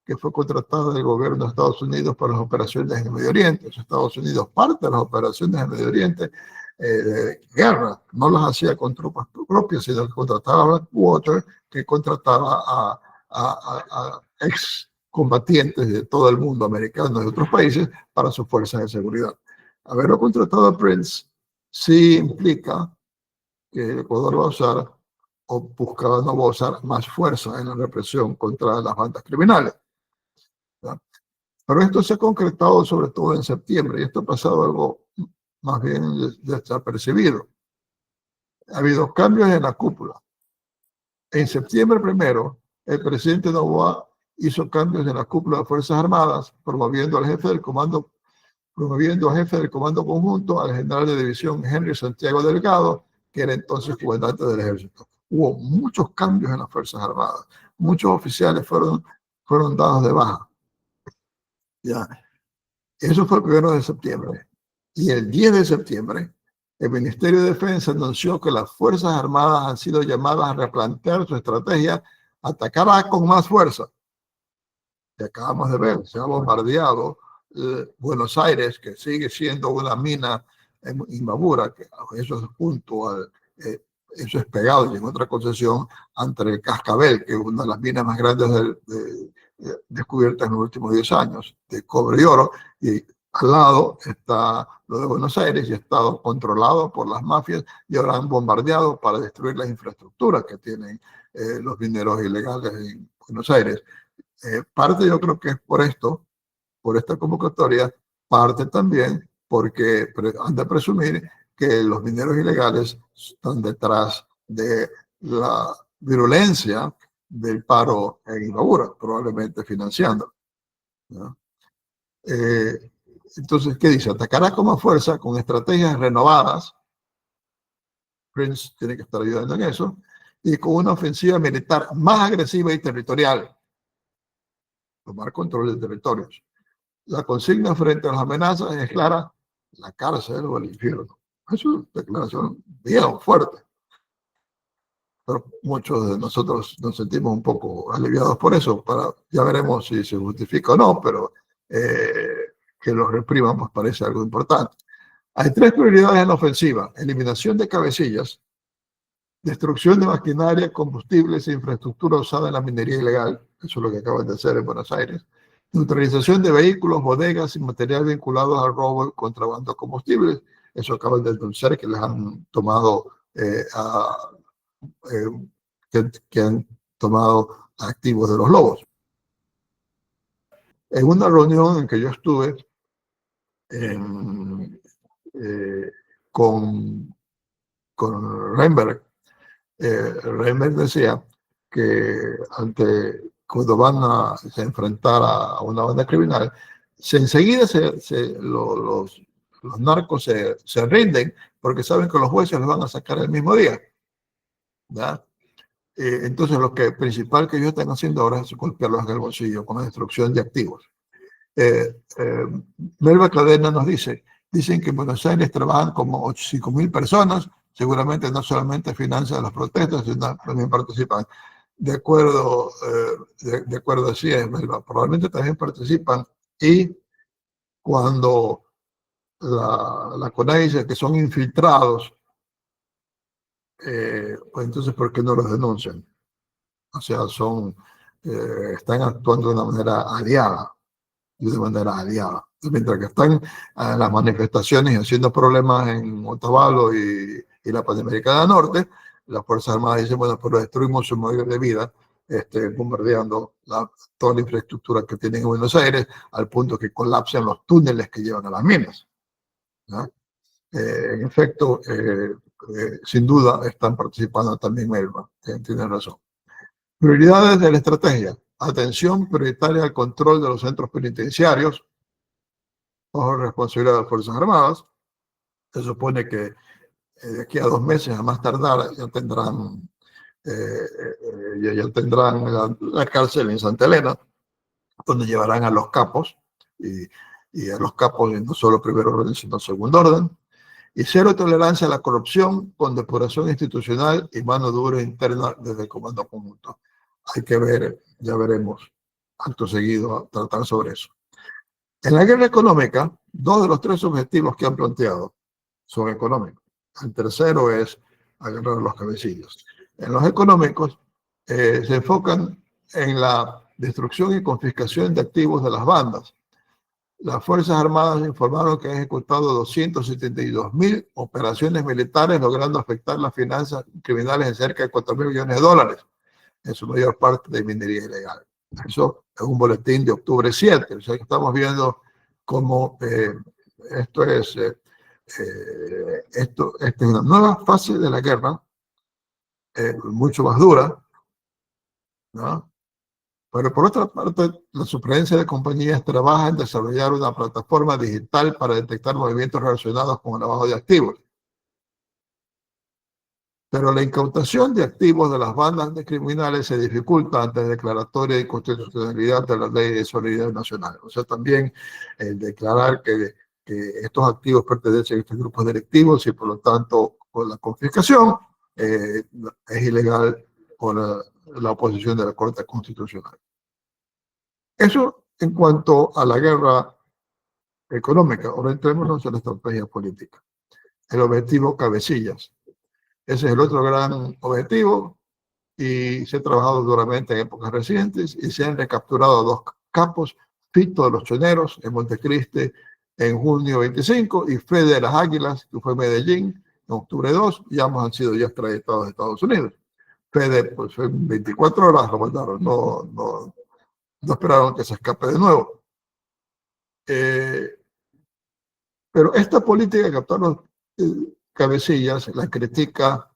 que fue contratada del gobierno de Estados Unidos para las operaciones en el Medio Oriente. Estados Unidos parte de las operaciones en el Medio Oriente de guerra, no las hacía con tropas propias, sino que contrataba a Blackwater, que contrataba a ex combatientes de todo el mundo, americanos de otros países, para sus fuerzas de seguridad. Haberlo contratado a Prince sí implica que el Ecuador va a usar o buscaba no va a usar más fuerza en la represión contra las bandas criminales. ¿Ya? Pero esto se ha concretado sobre todo en septiembre y esto ha pasado algo más bien desapercibido. Ha habido cambios en la cúpula. En septiembre primero, el presidente Noboa hizo cambios en la cúpula de Fuerzas Armadas, promoviendo al jefe del comando conjunto, al general de división Henry Santiago Delgado, que era entonces comandante del ejército. Hubo muchos cambios en las Fuerzas Armadas. Muchos oficiales fueron dados de baja. Ya. Eso fue el 1 de septiembre. Y el 10 de septiembre, el Ministerio de Defensa anunció que las Fuerzas Armadas han sido llamadas a replantear su estrategia, atacará con más fuerza. Que acabamos de ver, se ha bombardeado Buenos Aires, que sigue siendo una mina en Imbabura, que eso es junto al, eso es pegado y en otra concesión ante el Cascabel, que es una de las minas más grandes descubiertas en los últimos 10 años, de cobre y oro, y al lado está lo de Buenos Aires y ha estado controlado por las mafias y ahora han bombardeado para destruir las infraestructuras que tienen los mineros ilegales en Buenos Aires. Parte yo creo que es por esto, por esta convocatoria, parte también porque han de presumir que los mineros ilegales están detrás de la virulencia del paro en Imbabura, probablemente financiando, ¿no? Entonces, ¿qué dice? Atacará como fuerza con estrategias renovadas. Prince tiene que estar ayudando en eso, y con una ofensiva militar más agresiva y territorial. Tomar control de territorios. La consigna frente a las amenazas es clara: la cárcel o el infierno. Es una declaración bien fuerte. Pero muchos de nosotros nos sentimos un poco aliviados por eso. Ya veremos si se justifica o no, pero que los repriman pues parece algo importante. Hay 3 prioridades en la ofensiva: eliminación de cabecillas, destrucción de maquinaria, combustibles e infraestructura usada en la minería ilegal. Eso es lo que acaban de hacer en Buenos Aires. Neutralización de vehículos, bodegas y material vinculados al robo y contrabando de combustibles. Eso acaban de denunciar que les han tomado que han tomado activos de los lobos. En una reunión en que yo estuve con Reinberg, Reinberg decía que cuando van a enfrentar a una banda criminal, enseguida los narcos se rinden porque saben que los jueces los van a sacar el mismo día, ¿verdad? Entonces lo principal que ellos están haciendo ahora es golpearlos en el bolsillo con la destrucción de activos. Melba Cadena nos dicen que en Buenos Aires trabajan como 5.000 personas, seguramente no solamente financian las protestas, sino también participan. De acuerdo así es, Melba, probablemente también participan, y cuando la CONAIE dice que son infiltrados, pues entonces ¿por qué no los denuncian? O sea, están actuando de una manera aliada. y de manera aliada. Mientras que están las manifestaciones haciendo problemas en Otavalo y la Panamericana Norte, las Fuerzas Armadas dicen, bueno, pero destruimos su medio de vida, bombardeando toda la infraestructura que tienen en Buenos Aires, al punto que colapsan los túneles que llevan a las minas, ¿no? En efecto, sin duda están participando también Melba, tienen razón. Prioridades de la estrategia. Atención prioritaria al control de los centros penitenciarios bajo responsabilidad de las Fuerzas Armadas. Se supone que de aquí a 2 meses, a más tardar, ya tendrán, la cárcel en Santa Elena, donde llevarán a los capos, y a los capos no solo primer orden, sino segundo orden. Y cero tolerancia a la corrupción, con depuración institucional y mano dura interna desde el comando conjunto. Hay que ver, ya veremos, acto seguido, a tratar sobre eso. En la guerra económica, 2 de los 3 objetivos que han planteado son económicos. El tercero es agarrar a los cabecillos. En los económicos se enfocan en la destrucción y confiscación de activos de las bandas. Las Fuerzas Armadas informaron que han ejecutado 272.000 operaciones militares, logrando afectar las finanzas criminales en cerca de $4.000 millones, en su mayor parte de minería ilegal. Eso es un boletín de octubre 7. O sea, que estamos viendo cómo esta es una nueva fase de la guerra, mucho más dura, ¿no? Pero por otra parte, la superintendencia de compañías trabaja en desarrollar una plataforma digital para detectar movimientos relacionados con el lavado de activos. Pero la incautación de activos de las bandas de criminales se dificulta ante la declaratoria de inconstitucionalidad de la Ley de Solidaridad Nacional. O sea, también declarar que estos activos pertenecen a estos grupos delictivos y por lo tanto con la confiscación es ilegal por la oposición de la Corte Constitucional. Eso en cuanto a la guerra económica. Ahora entrémonos en la estrategia política. El objetivo cabecillas. Ese es el otro gran objetivo y se ha trabajado duramente en épocas recientes y se han recapturado 2 capos, Fito de los Choneros en Montecristi en junio 25 y Fede de las Águilas, que fue en Medellín en octubre 2, y ambos han sido ya extraditados de Estados Unidos. Fede, pues en 24 horas lo mandaron, no esperaron que se escape de nuevo. Pero esta política de captar los cabecillas la critica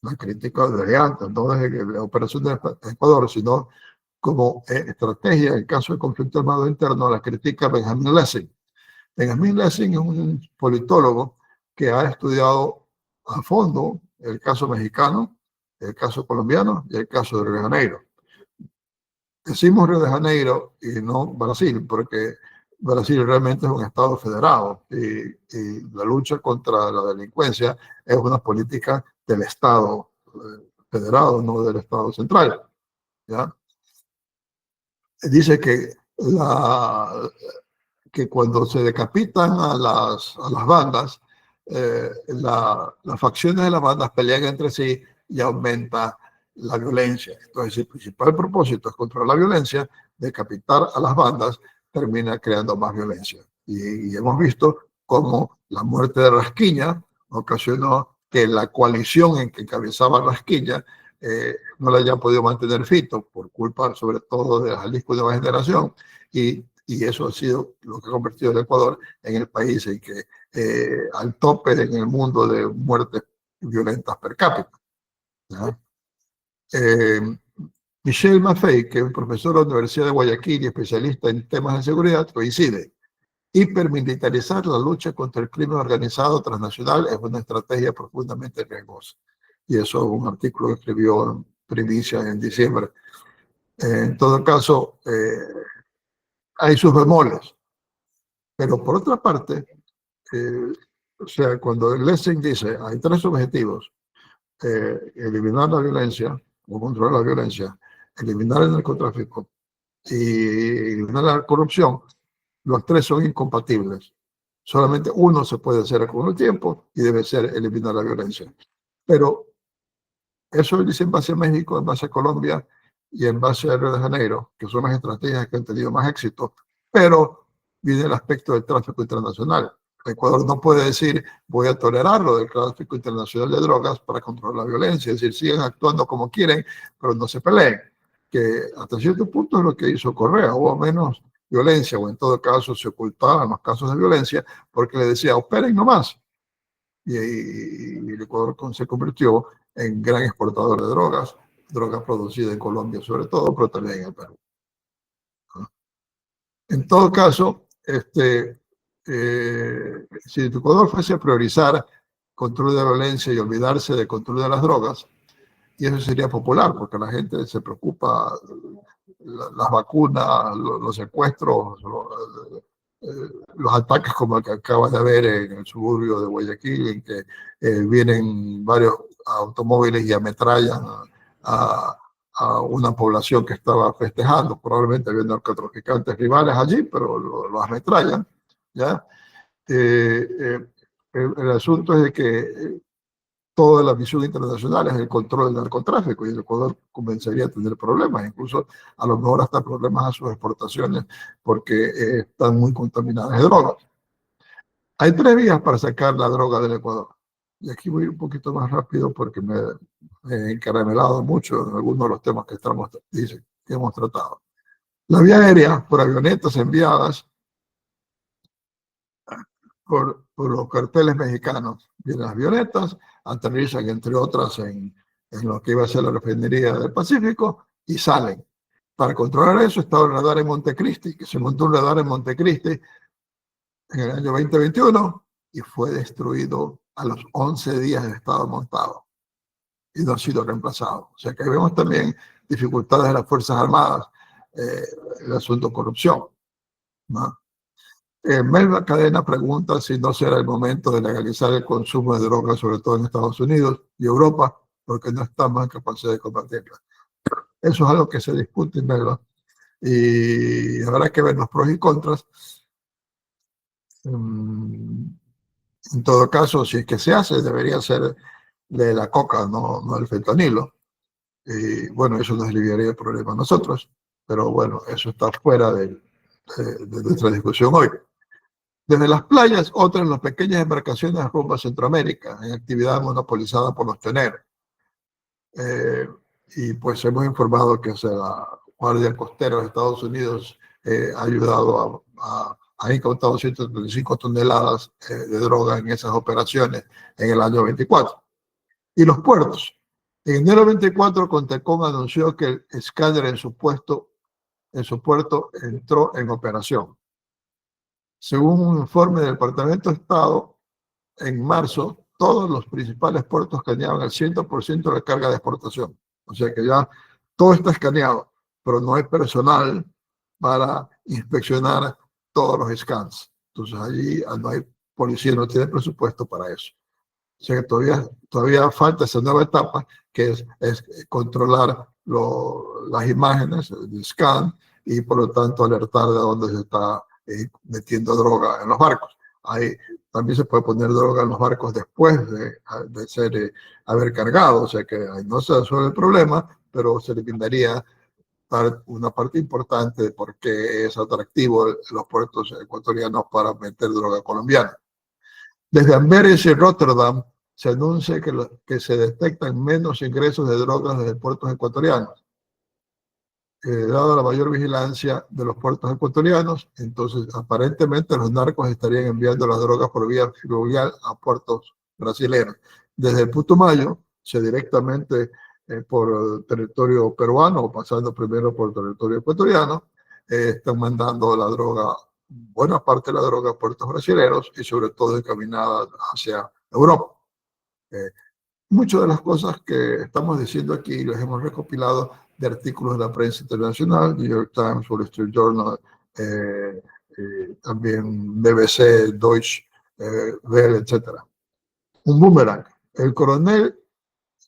desde antes, no desde la operación de Ecuador, sino como estrategia en caso de conflicto armado interno, la critica Benjamin Lessing. Benjamin Lessing es un politólogo que ha estudiado a fondo el caso mexicano, el caso colombiano y el caso de Río de Janeiro. Decimos Río de Janeiro y no Brasil, porque Brasil realmente es un estado federado y la lucha contra la delincuencia es una política del estado federado, no del estado central, ¿ya? Dice que cuando se decapitan a las bandas, las facciones de las bandas pelean entre sí y aumenta la violencia. Entonces, el principal propósito es controlar la violencia, decapitar a las bandas termina creando más violencia. Y hemos visto cómo la muerte de Rasquiña ocasionó que la coalición en que encabezaba Rasquiña no la haya podido mantener Fito, por culpa sobre todo de Jalisco Nueva Generación, y eso ha sido lo que ha convertido el Ecuador en el país en que al tope en el mundo de muertes violentas per cápita, ¿no? Michel Maffei, que es un profesor de la Universidad de Guayaquil y especialista en temas de seguridad, coincide. Hipermilitarizar la lucha contra el crimen organizado transnacional es una estrategia profundamente riesgosa. Y eso es un artículo que escribió en Primicia en diciembre. En todo caso, hay sus bemoles. Pero por otra parte, o sea, cuando Lessing dice hay 3 objetivos, eliminar la violencia o controlar la violencia, eliminar el narcotráfico y eliminar la corrupción, los 3 son incompatibles. Solamente uno se puede hacer con el tiempo y debe ser eliminar la violencia. Pero eso dice en base a México, en base a Colombia y en base a Río de Janeiro, que son las estrategias que han tenido más éxito Pero viene el aspecto del tráfico internacional. Ecuador no puede decir voy a tolerar lo del tráfico internacional de drogas para controlar la violencia, es decir, sigan actuando como quieren, pero no se peleen, que hasta cierto punto es lo que hizo Correa, hubo menos violencia, o en todo caso se ocultaban los casos de violencia, porque le decía, operen nomás, y el Ecuador se convirtió en gran exportador de drogas, drogas producidas en Colombia sobre todo, pero también en el Perú. En todo caso, si el Ecuador fuese a priorizar control de la violencia y olvidarse del control de las drogas, y eso sería popular, porque la gente se preocupa, las vacunas, los secuestros, los ataques como el que acaba de haber en el suburbio de Guayaquil, en que vienen varios automóviles y ametrallan a, a una población que estaba festejando, probablemente había narcotraficantes rivales allí, pero lo ametrallan, ¿ya? El asunto es de que toda la visión internacional es el control del narcotráfico y el Ecuador comenzaría a tener problemas, incluso a lo mejor hasta problemas a sus exportaciones porque están muy contaminadas de drogas. Hay 3 vías para sacar la droga del Ecuador. Y aquí voy un poquito más rápido porque me he encaramelado mucho en algunos de los temas que hemos tratado. La vía aérea, por avionetas enviadas por los carteles mexicanos. Vienen las avionetas, aterrizan, entre otras, en lo que iba a ser la refinería del Pacífico y salen. Para controlar eso estaba el radar en Montecristi, que se montó un radar en Montecristi en el año 2021 y fue destruido a los 11 días de estado montado y no ha sido reemplazado. O sea que vemos también dificultades de las Fuerzas Armadas, el asunto corrupción, ¿no? Melba Cadena pregunta si no será el momento de legalizar el consumo de drogas, sobre todo en Estados Unidos y Europa, porque no estamos en capacidad de combatirla. Eso es algo que se discute, Melba, y habrá que ver los pros y contras. En todo caso, si es que se hace, debería ser de la coca, no el fentanilo. Y bueno, eso nos aliviaría el problema a nosotros, pero bueno, eso está fuera de nuestra discusión hoy. Desde las playas, otras en las pequeñas embarcaciones rumbo a Centroamérica, en actividad monopolizada por los pioneros. Y pues hemos informado que la Guardia Costera de Estados Unidos ha ayudado ha incautado 135 toneladas de droga en esas operaciones en el año 24. Y los puertos. En enero 24, Contecón anunció que el escáner en su puerto entró en operación. Según un informe del Departamento de Estado, en marzo, todos los principales puertos escaneaban el 100% de la carga de exportación. O sea que ya todo está escaneado, pero no hay personal para inspeccionar todos los scans. Entonces allí no hay policía, no tiene presupuesto para eso. O sea que todavía falta esa nueva etapa, que es controlar las imágenes, el scan, y por lo tanto alertar de dónde se está metiendo droga en los barcos. Ahí también se puede poner droga en los barcos después de haber cargado, o sea que ahí no se resuelve el problema, pero se eliminaría una parte importante de por qué es atractivo los puertos ecuatorianos para meter droga colombiana. Desde Amberes y Rotterdam se anuncia que se detectan menos ingresos de drogas desde puertos ecuatorianos. Dada la mayor vigilancia de los puertos ecuatorianos, entonces aparentemente los narcos estarían enviando las drogas por vía fluvial a puertos brasileños. Desde el Putumayo, o sea, directamente por territorio peruano o pasando primero por territorio ecuatoriano, están mandando la droga, buena parte de la droga a puertos brasileños y sobre todo encaminada hacia Europa. Muchas de las cosas que estamos diciendo aquí las hemos recopilado de artículos de la prensa internacional, New York Times, Wall Street Journal, también BBC, Deutsche Welle, etc. Un boomerang. El coronel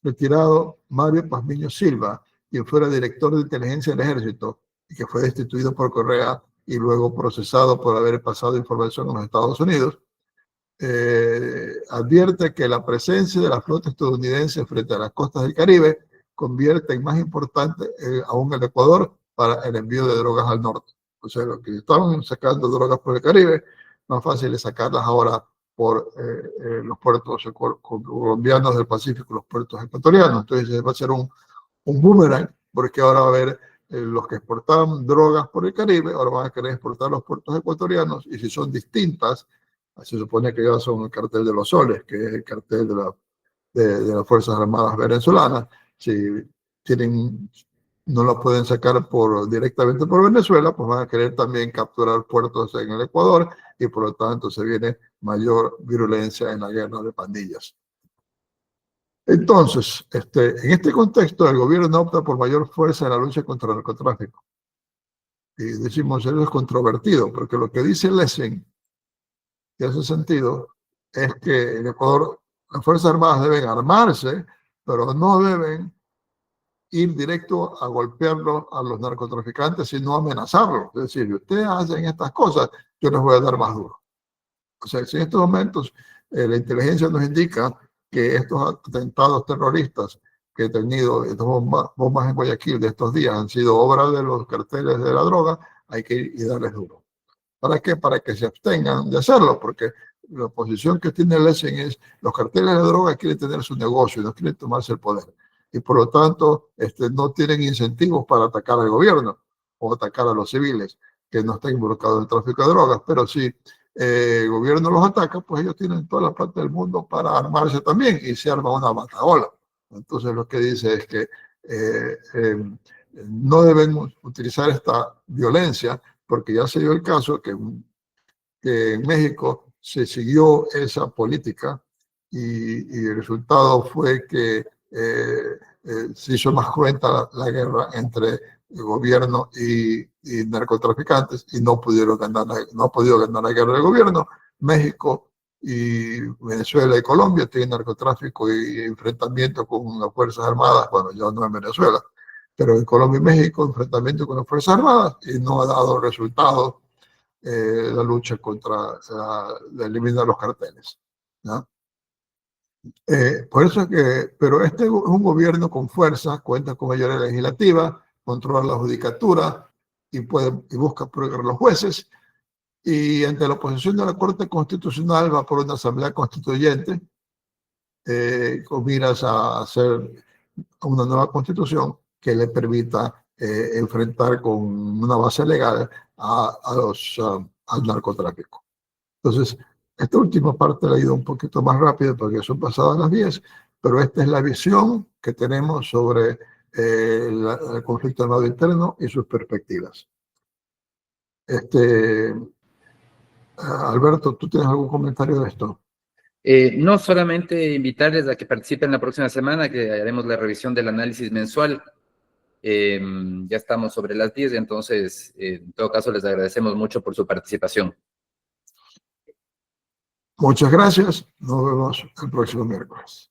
retirado Mario Pazmiño Silva, quien fuera director de inteligencia del ejército y que fue destituido por Correa y luego procesado por haber pasado información a los Estados Unidos, advierte que la presencia de la flota estadounidense frente a las costas del Caribe convierte en más importante aún el Ecuador para el envío de drogas al norte. O sea, lo que estaban sacando drogas por el Caribe, más fácil es sacarlas ahora por los puertos colombianos del Pacífico, los puertos ecuatorianos. Entonces va a ser un boomerang, porque ahora va a haber los que exportaban drogas por el Caribe, ahora van a querer exportar los puertos ecuatorianos, y si son distintas, se supone que ya son el cartel de los soles, que es el cartel de las Fuerzas Armadas venezolanas. Si tienen, no lo pueden sacar directamente por Venezuela, pues van a querer también capturar puertos en el Ecuador, y por lo tanto se viene mayor virulencia en la guerra de pandillas. Entonces, en este contexto, el gobierno opta por mayor fuerza en la lucha contra el narcotráfico. Y decimos, eso es controvertido, porque lo que dice Lessing, que hace sentido, es que en Ecuador las Fuerzas Armadas deben armarse, pero no deben ir directo a golpearlos a los narcotraficantes, sino amenazarlos. Es decir, si ustedes hacen estas cosas, yo les voy a dar más duro. O sea, si en estos momentos la inteligencia nos indica que estos atentados terroristas que he tenido, estas bombas en Guayaquil de estos días, han sido obra de los carteles de la droga, hay que ir y darles duro. ¿Para qué? Para que se abstengan de hacerlo, porque la posición que tiene Lessing es los carteles de la droga quieren tener su negocio y no quieren tomarse el poder. Y por lo tanto, no tienen incentivos para atacar al gobierno o atacar a los civiles que no están involucrados en el tráfico de drogas. Pero si el gobierno los ataca, pues ellos tienen toda la parte del mundo para armarse también, y se arma una bataola. Entonces lo que dice es que no deben utilizar esta violencia, porque ya se dio el caso que en México se siguió esa política, y el resultado fue que se hizo más cruenta la guerra entre el gobierno y narcotraficantes, y no ha podido ganar la guerra del gobierno. México y Venezuela y Colombia tienen narcotráfico y enfrentamiento con las Fuerzas Armadas, bueno, ya no en Venezuela, pero en Colombia y México enfrentamiento con las Fuerzas Armadas, y no ha dado resultados la lucha contra eliminar los carteles, ¿no? Por eso pero este es un gobierno con fuerza, cuenta con mayoría legislativa, controla la judicatura y busca proteger a los jueces, y ante la oposición de la Corte Constitucional va por una asamblea constituyente con miras a hacer una nueva constitución que le permita enfrentar con una base legal al narcotráfico. Entonces, esta última parte la he ido un poquito más rápido porque son pasadas las 10, pero esta es la visión que tenemos sobre el conflicto armado interno y sus perspectivas. Alberto, ¿tú tienes algún comentario de esto? No, solamente invitarles a que participen la próxima semana, que haremos la revisión del análisis mensual. Ya estamos sobre las 10, entonces, en todo caso, les agradecemos mucho por su participación. Muchas gracias. Nos vemos el próximo miércoles.